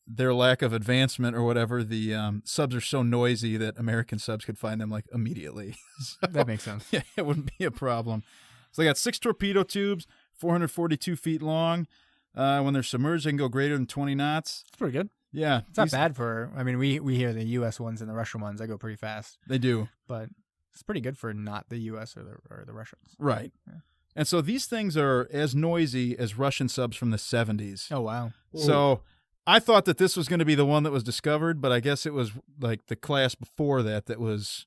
their lack of advancement or whatever, the subs are so noisy that American subs could find them like immediately. So, That makes sense. yeah, it wouldn't be a problem. So they got 6 torpedo tubes, 442 feet long. When they're submerged, they can go greater than 20 knots. It's pretty good. Yeah, It's not bad for, we hear the U.S. ones and the Russian ones. They go pretty fast, They do. but it's pretty good for not the U.S. or the Russians. Right. Yeah. And so these things are as noisy as Russian subs from the 70s. Oh, wow. So I thought that this was going to be the one that was discovered, but I guess it was like the class before that was,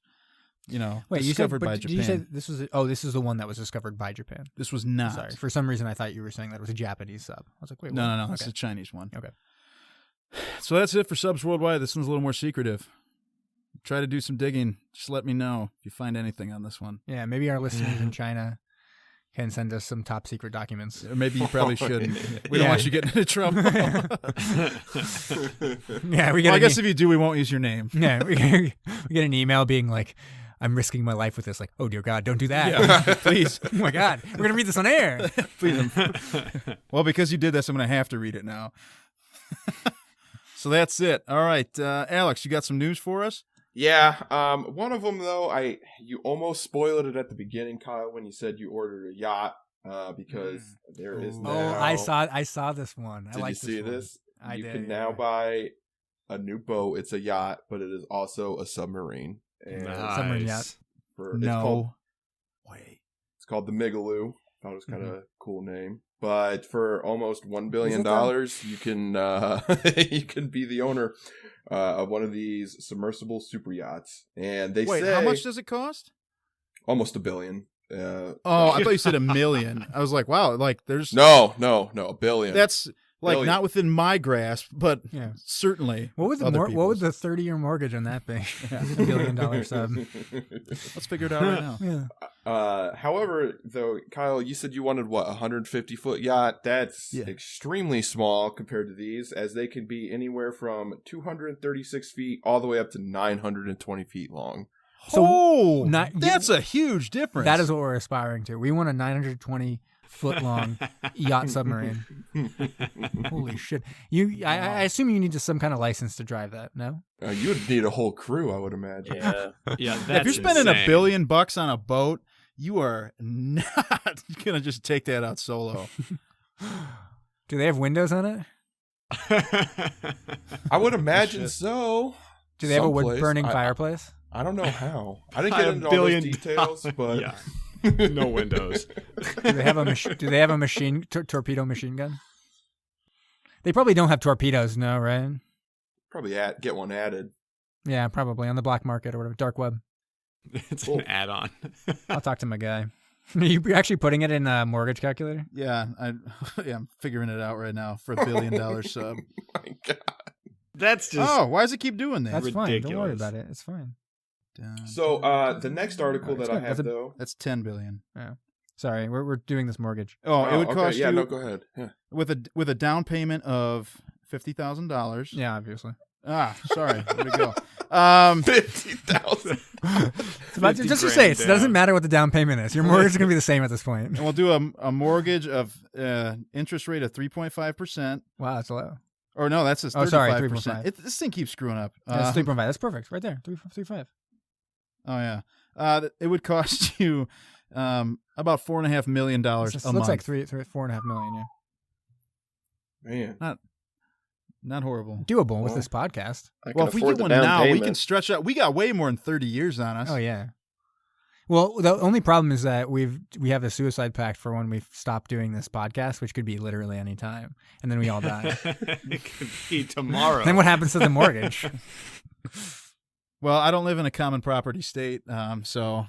Wait, discovered by did Japan. you say this was? This is the one that was discovered by Japan. This was not. Sorry, for some reason I thought you were saying that it was a Japanese sub. I was like, wait, what? No. It's Okay. a Chinese one. Okay. So that's it for subs worldwide. This one's a little more secretive. Try to do some digging. Just let me know if you find anything on this one. Yeah, maybe our listeners in China can send us some top secret documents. Or maybe you probably shouldn't. We don't Yeah. want you getting into trouble. Yeah, we get. Well, I guess if you do, we won't use your name. yeah, we get an email being like, "I'm risking my life with this." Like, oh dear God, don't do that. Yeah, please. Oh my God, we're gonna read this on air. Please. Well, because you did this, I'm going to have to read it now. So that's it. All right, Alex, you got some news for us? Yeah, one of them though, you almost spoiled it at the beginning, Kyle, when you said you ordered a yacht, because there is now. Oh, I saw this one. I Did you like see this? I You did, can yeah. now buy a new boat. It's a yacht, but it is also a submarine. And Submarine yacht. Nice. It's called the Migaloo. Thought it was kind of a cool name. But for almost $1 billion, you can you can be the owner of one of these submersible super yachts. And they Wait, say how much does it cost? almost $1 billion. Oh, I thought you said $1 million. I was like, wow, like there's No, $1 billion. That's like Billion. not within my grasp, but Yeah. certainly. What would the other what would people's. the 30-year mortgage on that be? $1 billion sub. Let's figure it out right now. Yeah. However, though, Kyle, you said you wanted what, 150-foot yacht? That's Yeah. extremely small compared to these, as they can be anywhere from 236 feet all the way up to 920 feet long. So, oh, not- that's a huge difference. That is what we're aspiring to. We want a 920 foot-long yacht submarine. Holy shit! I assume you need just some kind of license to drive that. No. You would need a whole crew, I would imagine. Yeah. Yeah, If that's you're spending insane. $1 billion on a boat, you are not gonna just take that out solo. Do they have windows on it? I would imagine so. Do they have a Someplace. wood-burning fireplace? I don't know how. I didn't get into all $1 those details, but Yeah. No windows. Do they have a do they have a machine torpedo machine gun? They probably don't have torpedoes, no, right? probably get one added. Yeah, probably on the black market or whatever, dark web. It's Cool. an add-on. I'll talk to my guy. You actually putting it in a mortgage calculator? Yeah, I'm figuring it out right now for $1 billion sub. My God. That's just Oh, why does it keep doing that? That's fine. Don't worry ridiculous. about it. It's fine. So the next article It's that I good. have That's a- though. That's $10 billion. Sorry, we're doing this mortgage. Oh, it would okay. cost Yeah, you no, go ahead. Yeah. with a down payment of $50,000. Yeah, obviously. Sorry. Where'd it go? 50,000. Just to say, it doesn't matter what the down payment is. Your mortgage is going to be the same at this point. And we'll do a mortgage of interest rate of 3.5%. Wow, that's low. Or no, that's just 35%. Oh, sorry, 3.5. This thing keeps screwing up. That's 3.5. That's perfect. Right there. 3.5. Oh yeah. It would cost you about $4.5 million a Looks month. like 4.5 million. Yeah, Man. Not horrible. doable with Well, this podcast. I Well, can if we afford get the one down now, we payment. can stretch out. We got way more than 30 years on us. Oh yeah. Well, the only problem is that we have a suicide pact for when we stop doing this podcast, which could be literally any time, and then we all die. It could be tomorrow. Then what happens to the mortgage? Well, I don't live in a common property state, so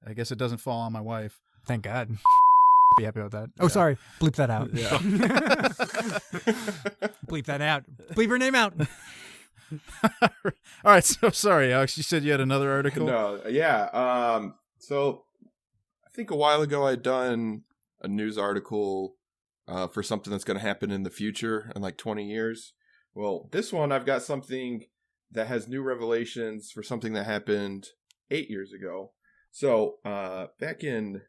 I guess it doesn't fall on my wife. Thank God. Be happy with that. Oh, sorry. Bleep that out. Yeah. Bleep that out. Bleep her name out. All right. So sorry, Alex. You said you had another article. No, yeah. So I think a while ago I'd done a news article for something that's going to happen in the future in like 20 years. Well, this one I've got something that has new revelations for something that happened 8 years ago. So back in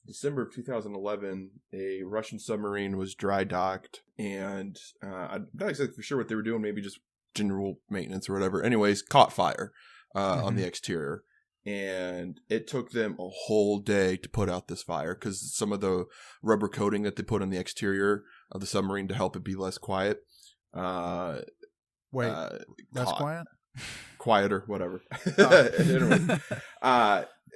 December of 2011, a Russian submarine was dry docked, and I'm not exactly sure what they were doing, maybe just general maintenance or whatever. Anyways, caught fire on the exterior. And it took them a whole day to put out this fire because some of the rubber coating that they put on the exterior of the submarine to help it be less quiet. Wait, that's caught. quiet. Quieter, whatever. Oh. Anyway,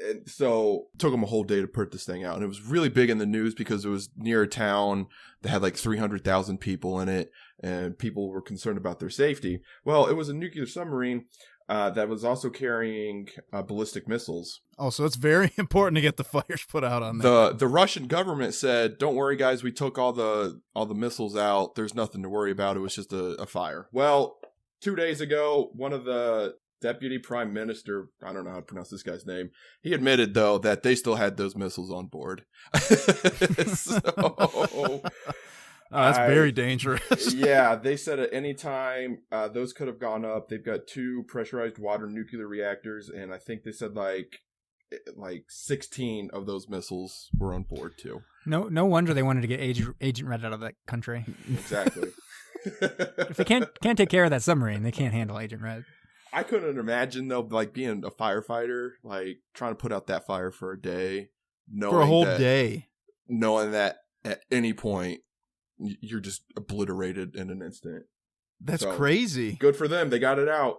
and so it took them a whole day to put this thing out, and it was really big in the news because it was near a town that had like 300,000 people in it, and people were concerned about their safety. Well, it was a nuclear submarine that was also carrying ballistic missiles. Oh, so it's very important to get the fires put out on that. The Russian government said, "Don't worry, guys. We took all the missiles out. There's nothing to worry about. It was just a fire." Well, 2 days ago, one of the deputy prime minister, I don't know how to pronounce this guy's name, he admitted though that they still had those missiles on board. So That's very dangerous. yeah, they said at any time those could have gone up. They've got 2 pressurized water nuclear reactors, and I think they said like 16 of those missiles were on board too. No wonder they wanted to get Agent Red out of that country. Exactly. If they can't take care of that submarine, they can't handle Agent Red. I couldn't imagine though, like being a firefighter, like trying to put out that fire for a day, For a whole that, day. knowing that at any point you're just obliterated in an instant. That's So, crazy. Good for them, they got it out.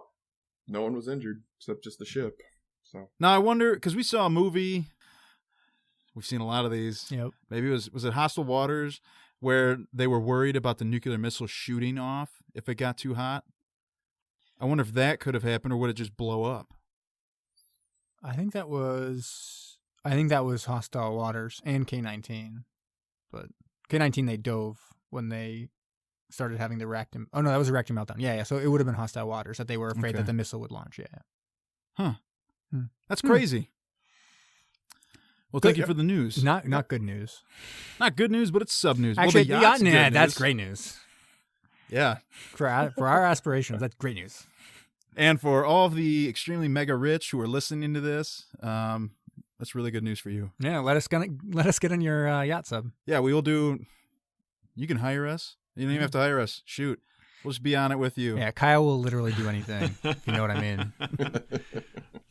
No one was injured except just the ship. So Now I wonder, because we saw a movie. We've seen a lot of these. Yep. Maybe was it Hostile Waters, where they were worried about the nuclear missile shooting off if it got too hot. I wonder if that could have happened, or would it just blow up? I think that was Hostile Waters and K-19, but K-19 they dove when they started having the reactor. Oh no, that was a reactor meltdown. Yeah. So it would have been Hostile Waters that they were afraid Okay. that the missile would launch. Yeah. That's crazy. Well, thank you Yep. for the news. Not good news. Not good news, but it's sub news. Actually, well, the yacht's yeah, good that's news. great news Yeah, for our aspirations. That's great news. and for all of the extremely mega rich who are listening to this, That's really good news for you. Yeah, let us get on your yacht sub. Yeah, we will do. You can hire us. You don't even have to hire us. Shoot, we'll just be on it with you. Yeah, Kyle will literally do anything. If you know what I mean.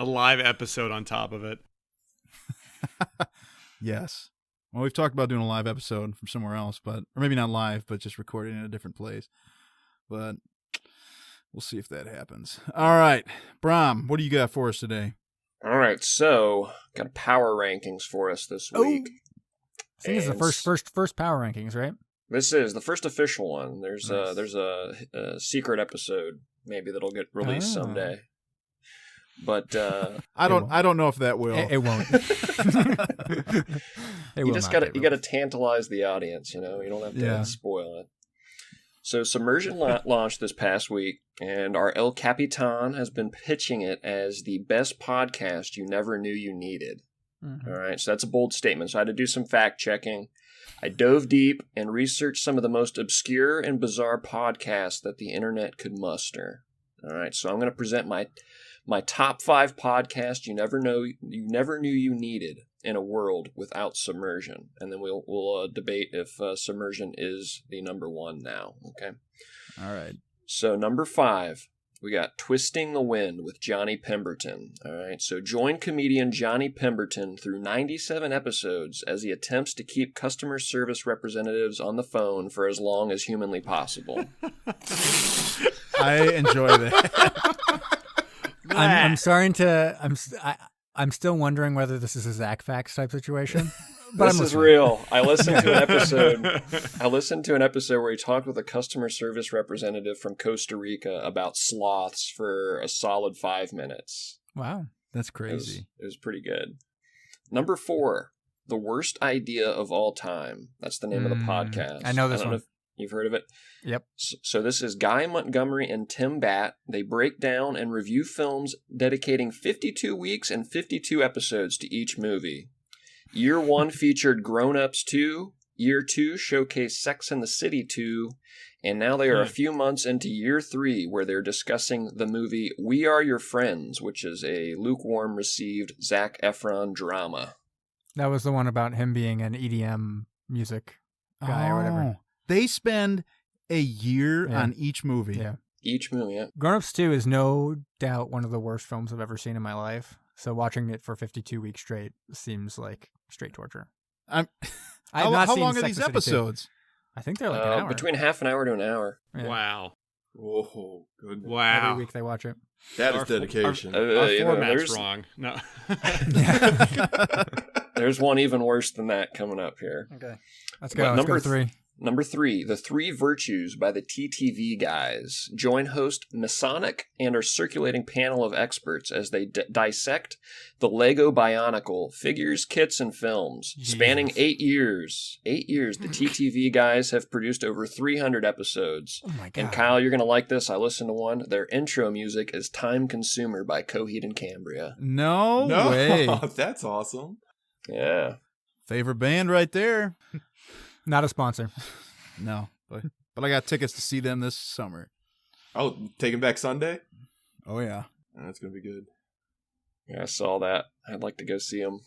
A live episode on top of it. Yes. Well, we've talked about doing a live episode from somewhere else, or maybe not live, but just recording in a different place. But we'll see if that happens. All right, Brom, what do you got for us today? All right, so got a power rankings for us this week. I think it's the first power rankings, right? This is the first official one. There's a secret episode maybe that'll get released someday. But I don't know if that will. It won't. You got to tantalize the audience. You know, you don't have to spoil it. So Submersion launched this past week, and our El Capitan has been pitching it as the best podcast you never knew you needed. Mm-hmm. All right, so that's a bold statement. So I had to do some fact checking. I dove deep and researched some of the most obscure and bizarre podcasts that the internet could muster. All right, so I'm going to present my top 5 podcasts you never knew you needed in a world without submersion, and then we'll debate if submersion is the number 1 now. Okay. All right. So number 5, we got Twisting the Wind with Johnny Pemberton. All right. So join comedian Johnny Pemberton through 97 episodes as he attempts to keep customer service representatives on the phone for as long as humanly possible. I enjoy that. I'm still wondering whether this is a Zach Fax type situation. But this is real. I listened to an episode where he talked with a customer service representative from Costa Rica about sloths for a solid 5 minutes. Wow, that's crazy. It was pretty good. Number 4, The Worst Idea of All Time. That's the name of the podcast. I know this one. Know if you've heard of it? Yep. So this is Guy Montgomery and Tim Batt. They break down and review films, dedicating 52 weeks and 52 episodes to each movie. Year 1 featured Grown Ups 2. Year 2 showcased Sex and the City 2. And now they are a few months into Year 3, where they're discussing the movie We Are Your Friends, which is a lukewarm received Zac Efron drama. That was the one about him being an EDM music guy or whatever. They spend a year on each movie. Yeah. Each movie, yeah. Grown Ups 2 is no doubt one of the worst films I've ever seen in my life. So watching it for 52 weeks straight seems like straight torture. How long are these episodes? I think they're like an hour. Between half an hour to an hour. Yeah. Wow. Oh, goodness. Wow. Every week they watch it. That is dedication. Our format's wrong. No. There's one even worse than that coming up here. Okay. Let's go. Let's go 3. Number 3, The 3 Virtues by the TTV Guys. Join host Masonic and our circulating panel of experts as they dissect the Lego Bionicle, figures, kits, and films. Spanning 8 years. 8 years, the TTV Guys have produced over 300 episodes. Oh my God. And Kyle, you're going to like this. I listened to one. Their intro music is Time Consumer by Coheed and Cambria. No way. That's awesome. Yeah. Favorite band right there. Not a sponsor. No, but I got tickets to see them this summer. Oh, Taking Back Sunday? Oh, yeah. That's going to be good. Yeah, I saw that. I'd like to go see them.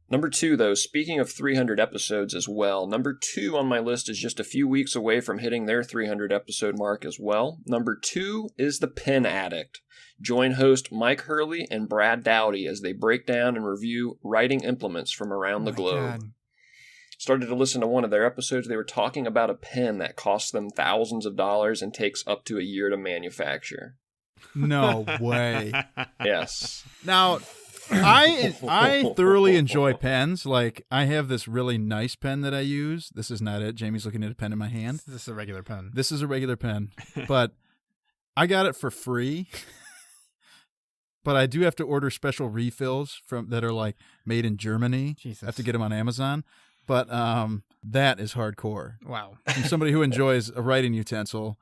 Number 2, though, speaking of 300 episodes as well, number 2 on my list is just a few weeks away from hitting their 300 episode mark as well. Number 2 is The Pen Addict. Join host Mike Hurley and Brad Dowdy as they break down and review writing implements from around the globe. God. Started to listen to one of their episodes. They were talking about a pen that costs them thousands of dollars and takes up to a year to manufacture. No way. Yes. Now, I thoroughly enjoy pens. Like, I have this really nice pen that I use. This is not it. Jamie's looking at a pen in my hand. This is a regular pen. This is a regular pen. But I got it for free. But I do have to order special refills that are like made in Germany. Jesus. I have to get them on Amazon. But that is hardcore. Wow. From somebody who enjoys a writing utensil,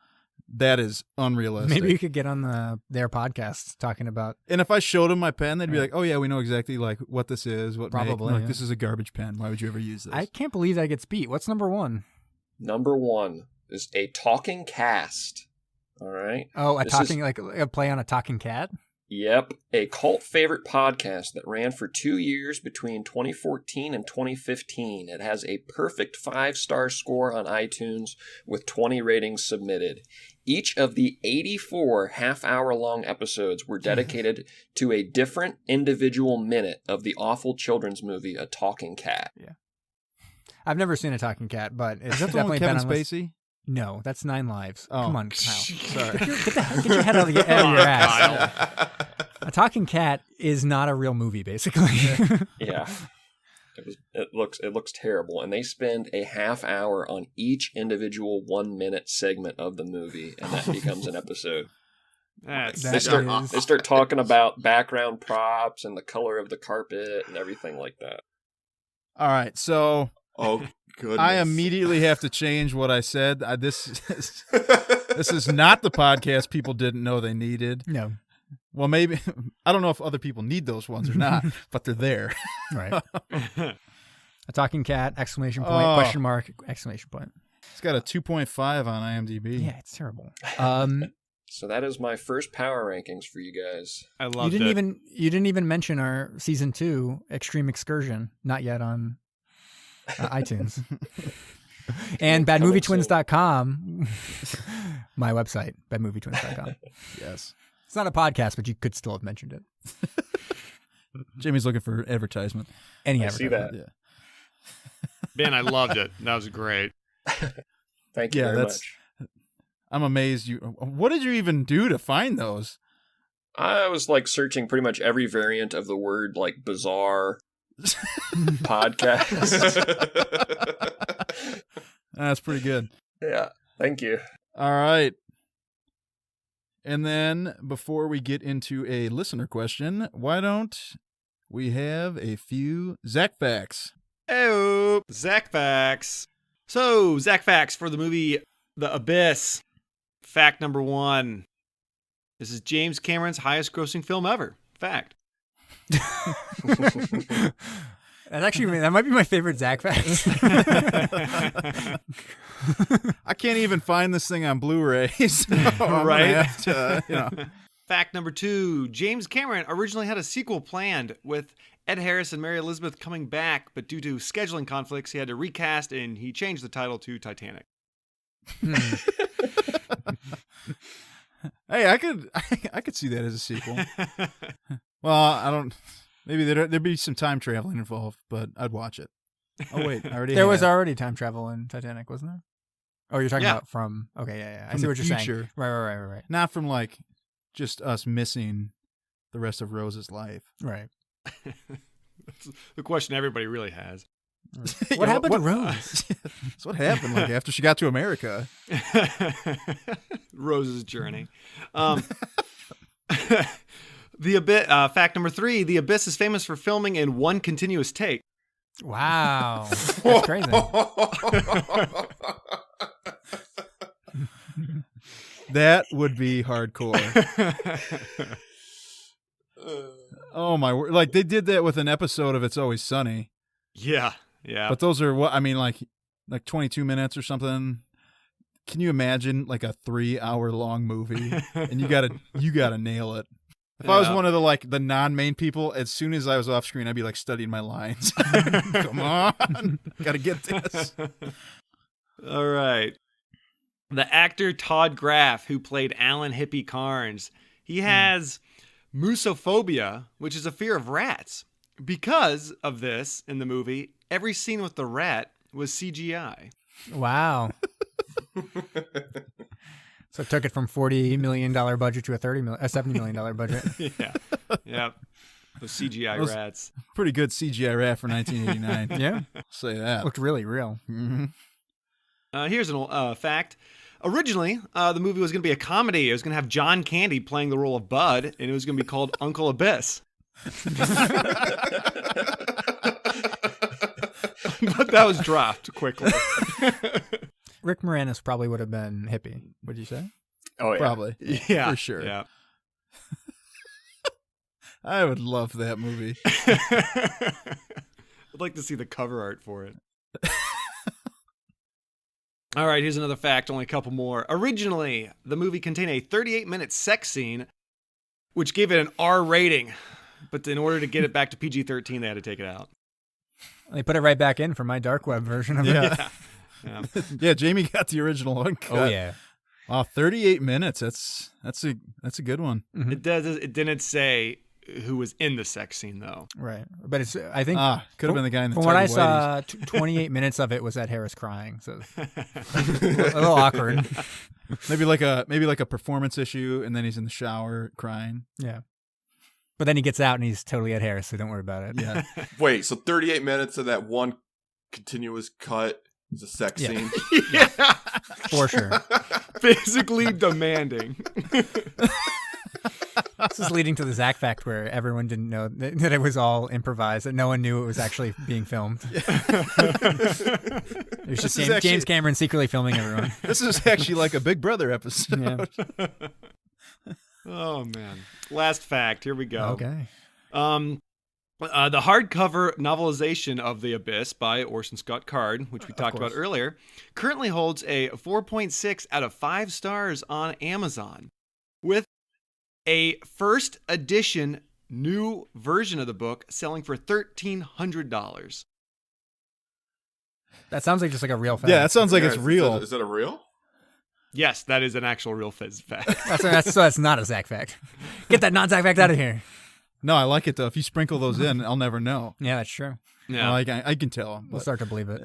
that is unrealistic. Maybe you could get on their podcast talking about. And if I showed them my pen, they'd be like, "Oh yeah, we know exactly like what this is. What probably make. Like, this is a garbage pen. Why would you ever use this?" I can't believe that gets beat. What's number 1? Number 1 is a talking cast. All right. Oh, a play on a talking cat. Yep, a cult favorite podcast that ran for 2 years between 2014 and 2015. It has a perfect 5-star score on iTunes with 20 ratings submitted. Each of the 84 half-hour-long episodes were dedicated to a different individual minute of the awful children's movie, A Talking Cat. Yeah. I've never seen A Talking Cat, but it's Is that the one definitely with Kevin been on Spacey? No, that's 9 Lives. Oh. Come on, Kyle. Sorry. Get your head out of your ass. A Talking Cat is not a real movie, basically. Yeah. It looks terrible, and they spend a half hour on each individual 1-minute segment of the movie, and that becomes an episode. That's They start talking about background props and the color of the carpet and everything like that. All right, so Oh, goodness. I immediately have to change what I said. This is not the podcast people didn't know they needed. No. Well, maybe I don't know if other people need those ones or not, but they're there. Right. A Talking Cat, exclamation point, Oh. question mark, exclamation point. It's got a 2.5 on IMDb. Yeah, it's terrible. So that is my first power rankings for you guys. I You loved didn't it. even mention our season 2 Extreme Excursion, not yet on iTunes. And badmovietwins.com, my website, badmovietwins.com. Yes. It's not a podcast, but you could still have mentioned it. Jimmy's looking for advertisement. Any I see advertisement. that. Yeah. Ben, I loved it. That was great. Thank you Yeah, very that's- much. I'm amazed you. What did you even do to find those? I was like searching pretty much every variant of the word like bizarre podcast. That's pretty good. Yeah, thank you. All right. And then before we get into a listener question, why don't we have a few Zach facts? Oh, Zach Facts. So, Zach Facts for the movie The Abyss. Fact number 1. This is James Cameron's highest grossing film ever. Fact. That might be my favorite Zach fact. I can't even find this thing on Blu-ray, so I'm gonna Right? have to, Fact number 2. James Cameron originally had a sequel planned with Ed Harris and Mary Elizabeth coming back, but due to scheduling conflicts, he had to recast and he changed the title to Titanic. Hey, I could see that as a sequel. Well, I don't. Maybe there'd be some time traveling involved, but I'd watch it. Oh wait, I already. There was have. already time travel in Titanic, wasn't there? Oh, you're talking Yeah. about from. Okay, yeah. I From see the what you're saying. future. Right. Not from like just us missing the rest of Rose's life. Right. That's the question everybody really has. What happened to Rose? That's what happened. Like after she got to America. Rose's journey. The Abyss. Fact number 3: The Abyss is famous for filming in one continuous take. Wow, that's crazy. That would be hardcore. Oh my word! Like they did that with an episode of It's Always Sunny, yeah. but those are what I mean, like 22 minutes or something. Can you imagine like a 3-hour long movie and you gotta nail it? If I was Yeah. one of the non-main people, as soon as I was off screen, I'd be like studying my lines. Come on, gotta get this. All right. The actor Todd Graff, who played Alan Hippie Carnes, he has musophobia, which is a fear of rats. Because of this in the movie, every scene with the rat was CGI. Wow. So it took it from $40 million budget to a $70 million budget. Yeah. Yep. Those CGI Those- rats. Pretty good CGI rat for 1989. Yeah, I'll say that. looked really real. hmm Here's an fact. Originally, the movie was going to be a comedy. It was going to have John Candy playing the role of Bud, and it was going to be called Uncle Abyss. But that was dropped quickly. Rick Moranis probably would have been hippie. Would you say? Oh yeah. Probably. Yeah. For sure. Yeah. I would love that movie. I'd like to see the cover art for it. All right, here's another fact, only a couple more. Originally, the movie contained a 38-minute sex scene which gave it an R rating. But in order to get it back to PG-13, they had to take it out. They put it right back in for my dark web version of it. Yeah. Yeah, Jamie got the original uncut. Oh yeah. Wow, 38 minutes. That's a good one. Mm-hmm. It didn't say who was in the sex scene though. Right. But I think could have been the guy in the from what I tidy-whities. saw, 28 minutes of it was Ed Harris crying, so a little awkward. Maybe like a performance issue, and then he's in the shower crying. Yeah. But then he gets out and he's totally Ed Harris, so don't worry about it. Yeah. Wait, so 38 minutes of that one continuous cut is a sex scene? Yeah. For sure. Physically demanding. This is leading to the Zach fact where everyone didn't know that it was all improvised, that no one knew it was actually being filmed. It was just James Cameron secretly filming everyone. This is actually like a Big Brother episode. Yeah. Oh man. Last fact. Here we go. Okay. The hardcover novelization of The Abyss by Orson Scott Card, which we talked about earlier, currently holds a 4.6 out of 5 stars on Amazon, with a first edition new version of the book selling for $1,300. That sounds like just like a real fact. Yeah, that sounds like it's real. Is that a real? Yes, that is an actual real fact. That's not a Zach fact. Get that non-Zach fact out of here. No, I like it though. If you sprinkle those in, I'll never know. Yeah, that's true. Yeah. I can tell. We'll start to believe it.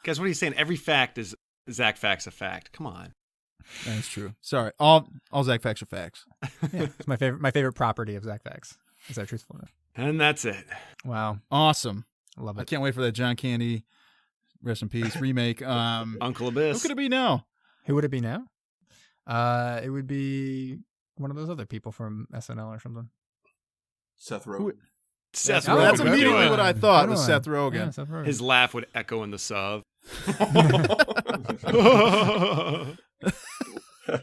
Guys, what are you saying? Every fact is Zach fact's a fact. Come on. That's true. Sorry, all Zach facts are facts. Yeah, it's my favorite property of Zach facts. Is that truthfulness? And that's it. Wow, Awesome. I love I it. can't wait for that John Candy, rest in peace, remake. Uncle Who Abyss. could it be now? Who would it be now? It would be one of those other people from SNL or something. Seth Rogen. Seth Oh, Rogen. That's would do immediately it. what I thought Good was one. Seth Rogen. Yeah, Seth Rogen. His laugh would echo in the sub.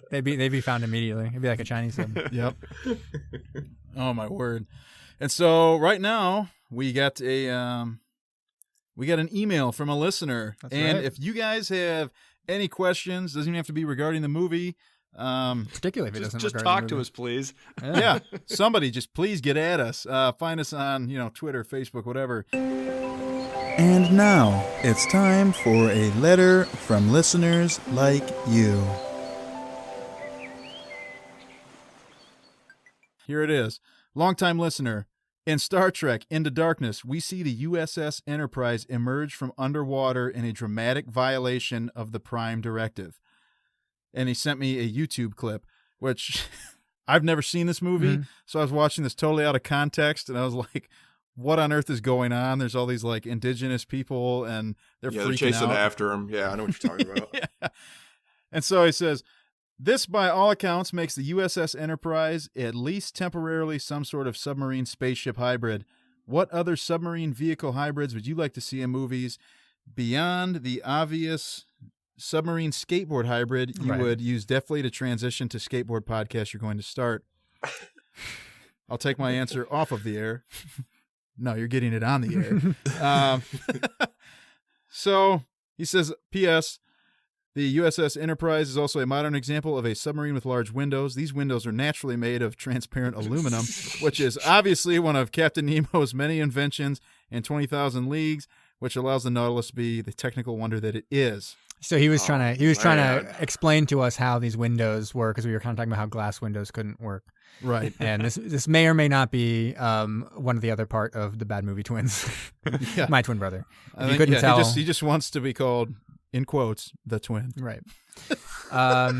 They'd be found immediately. It'd be like a Chinese sub. Yep. Oh my word! And so right now we got an email from a listener, That's and right. if you guys have any questions, doesn't even have to be regarding the movie. Particularly if it doesn't Just regard talk the to movie. us, please. Yeah, somebody just please get at us. Find us on Twitter, Facebook, whatever. And now it's time for a letter from listeners like you. Here it is. Longtime listener. In Star Trek Into Darkness, we see the USS Enterprise emerge from underwater in a dramatic violation of the Prime Directive. And he sent me a YouTube clip, which I've never seen this movie, so I was watching this totally out of context, and I was like, what on earth is going on? There's all these like indigenous people, and they're They're freaking chasing out. after him. Yeah, I know what you're talking about. Yeah. And so he says, this, by all accounts, makes the USS Enterprise at least temporarily some sort of submarine spaceship hybrid. What other submarine vehicle hybrids would you like to see in movies beyond the obvious submarine skateboard hybrid you Right. would use deftly to transition to skateboard podcast you're going to start? I'll take my answer off of the air. No, you're getting it on the air. So he says, P.S. The USS Enterprise is also a modern example of a submarine with large windows. These windows are naturally made of transparent aluminum, which is obviously one of Captain Nemo's many inventions in 20,000 Leagues, which allows the Nautilus to be the technical wonder that it is. So he was trying to man. explain to us how these windows work, because we were kind of talking about how glass windows couldn't work. Right. And this may or may not be one of the other part of the Bad Movie Twins. Yeah. My twin brother. I If you think, couldn't yeah, tell. he just wants to be called, in quotes, the twin. Right. So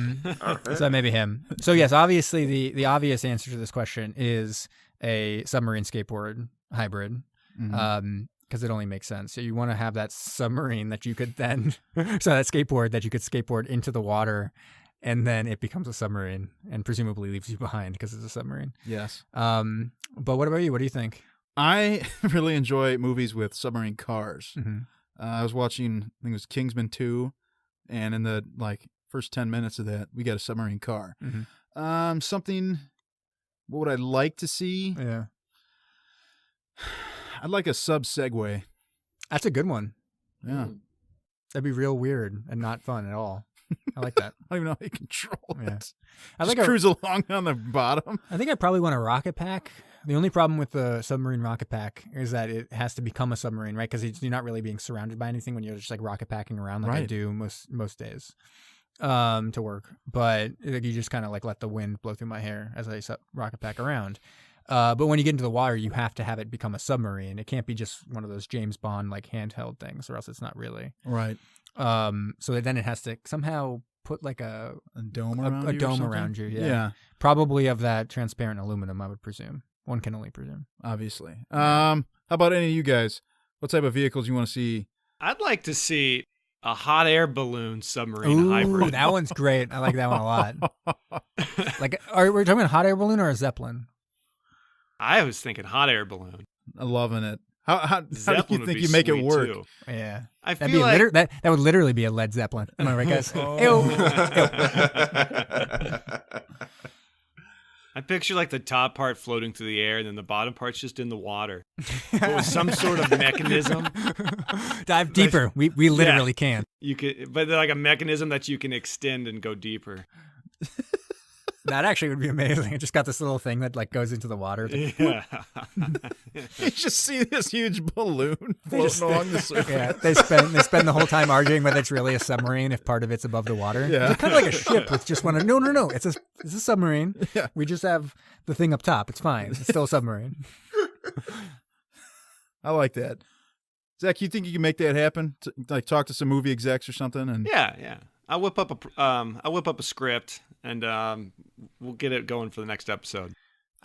that may be him. So yes, obviously the obvious answer to this question is a submarine skateboard hybrid. Mhm. Because it only makes sense. So you want to have that submarine that you could then, so that skateboard that you could skateboard into the water, and then it becomes a submarine and presumably leaves you behind because it's a submarine. Yes. But what about you? What do you think? I really enjoy movies with submarine cars. Mm-hmm. I was watching, I think it was Kingsman 2, and in the first 10 minutes of that, we got a submarine car. Mhm. Something, what would I like to see? Yeah, I'd like a sub Segway. that's a good one. Yeah. That'd be real weird and not fun at all. I like that. I don't even know how you control Yeah. it. I Just think cruise along on the bottom. I think I probably want a rocket pack. The only problem with the submarine rocket pack is that it has to become a submarine, right? Because you're not really being surrounded by anything when you're just like rocket packing around like I Right. do most days to work. But like, you just kind of like let the wind blow through my hair as I rocket pack around. But when you get into the water, you have to have it become a submarine. It can't be just one of those James Bond like handheld things, or else it's not really. Right. So then it has to somehow put like a dome around you. a or dome something? around you. Yeah. Probably of that transparent aluminum, I would presume. One can only presume. Obviously. How about any of you guys? What type of vehicles you want to see? I'd like to see a hot air balloon submarine Ooh, hybrid. that one's great. I like that one a lot. Like, are we talking about a hot air balloon or a Zeppelin? I was thinking hot air balloon. I'm loving it. How do Zeppelin you would think be you make it sweet, work? too. Yeah, I that'd feel be like that would literally be a Led Zeppelin. Am I right, guys? I picture like the top part floating through the air, and then the bottom part's just in the water. But with some sort of mechanism. Dive deeper. We literally can. You could, but like a mechanism that you can extend and go deeper. That actually would be amazing. It just got this little thing that like goes into the water. Yeah. You just see this huge balloon floating along the surface. Yeah, they spend the whole time arguing whether it's really a submarine if part of it's above the water. Yeah. It's kind of like a ship with just one. No. It's a submarine. Yeah. We just have the thing up top. It's fine. It's still a submarine. I like that. Zach, you think you can make that happen? Like talk to some movie execs or something? And Yeah. I'll whip up a script, and we'll get it going for the next episode.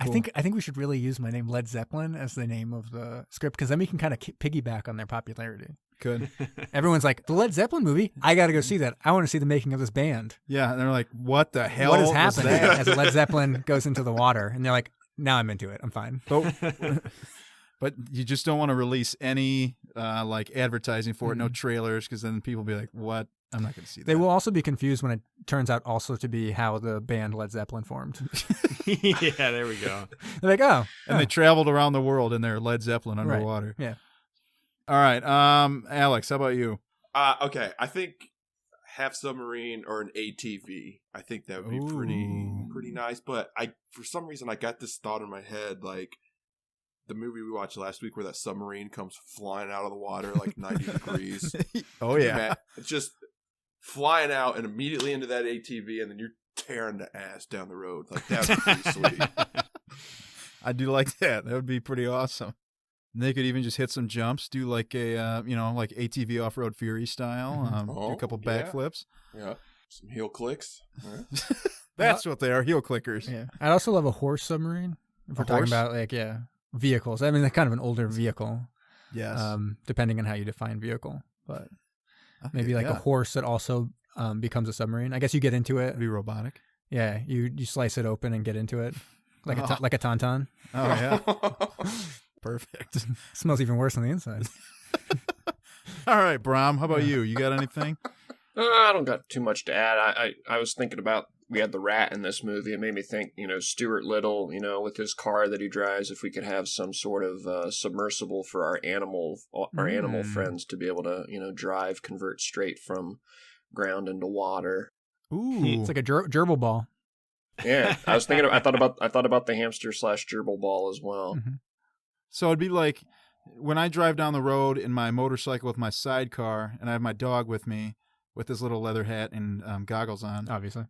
Cool. I think we should really use my name Led Zeppelin as the name of the script, because then we can kind of piggyback on their popularity. Good. Everyone's like, the Led Zeppelin movie? I got to go see that. I want to see the making of this band. Yeah, and they're like, what the hell What is was happening that? as Led Zeppelin goes into the water? And they're like, now I'm into it. I'm fine. But you just don't want to release any like advertising for it, no trailers, because then people will be like, what? I'm not going to see that. They will also be confused when it turns out also to be how the band Led Zeppelin formed. Yeah, there we go. They're like, oh. And they traveled around the world in their Led Zeppelin underwater. Right. Yeah. All right. Alex, how about you? Okay, I think half submarine or an ATV. I think that would be pretty nice. But for some reason, I got this thought in my head, like the movie we watched last week where that submarine comes flying out of the water like 90 degrees. Oh, yeah. It's just flying out and immediately into that ATV, and then you're tearing the ass down the road. Like, that would be pretty sweet. I do like that. That would be pretty awesome. And they could even just hit some jumps, do like a, like ATV Off-Road Fury style, do a couple backflips. Yeah. Some heel clicks. Yeah. That's what they are, heel clickers. Yeah. I'd also love a horse submarine. If we're talking about, like, vehicles. I mean, they're kind of an older vehicle. Yes. Depending on how you define vehicle. But Okay, maybe like yeah. a horse that also becomes a submarine. I guess you get into it. It'd be robotic. Yeah, you slice it open and get into it, like like a tauntaun. Oh, yeah. Perfect. Smells even worse on the inside. All right, Brom, how about you? You got anything? I don't got too much to add. I was thinking about, we had the rat in this movie. It made me think, Stuart Little, with his car that he drives, if we could have some sort of submersible for our animal friends to be able to, drive, convert straight from ground into water. Ooh. It's like a gerbil ball. Yeah, I was thinking. I thought about the hamster / gerbil ball as well. Mm-hmm. So it'd be like when I drive down the road in my motorcycle with my sidecar, and I have my dog with me with his little leather hat and goggles on. Obviously.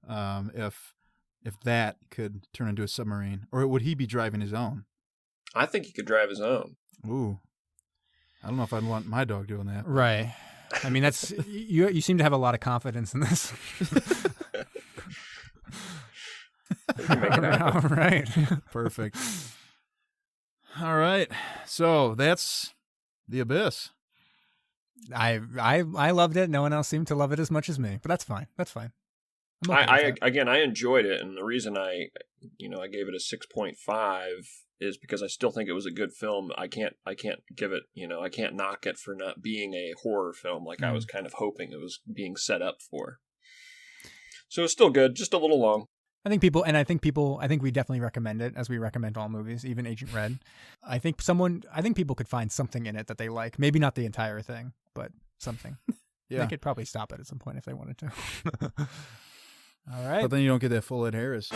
If that could turn into a submarine, or would he be driving his own? I think he could drive his own. Ooh, I don't know if I'd want my dog doing that. Right. I mean, that's you seem to have a lot of confidence in this. We can make it happen. All right. Perfect. All right, so that's The Abyss. I loved it. No one else seemed to love it as much as me, but that's fine. That's fine. I'm okay with that. I enjoyed it, and the reason I gave it a 6.5 is because I still think it was a good film. I can't give it, I can't knock it for not being a horror film like I was kind of hoping it was being set up for. So it's still good, just a little long. I think we definitely recommend it, as we recommend all movies, even Agent Red. I think people could find something in it that they like. Maybe not the entire thing, but something. Yeah. They could probably stop it at some point if they wanted to. All right. But then you don't get that full Ed Harris.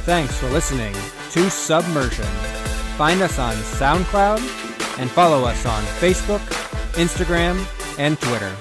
Thanks for listening to Submersion. Find us on SoundCloud and follow us on Facebook, Instagram, and Twitter.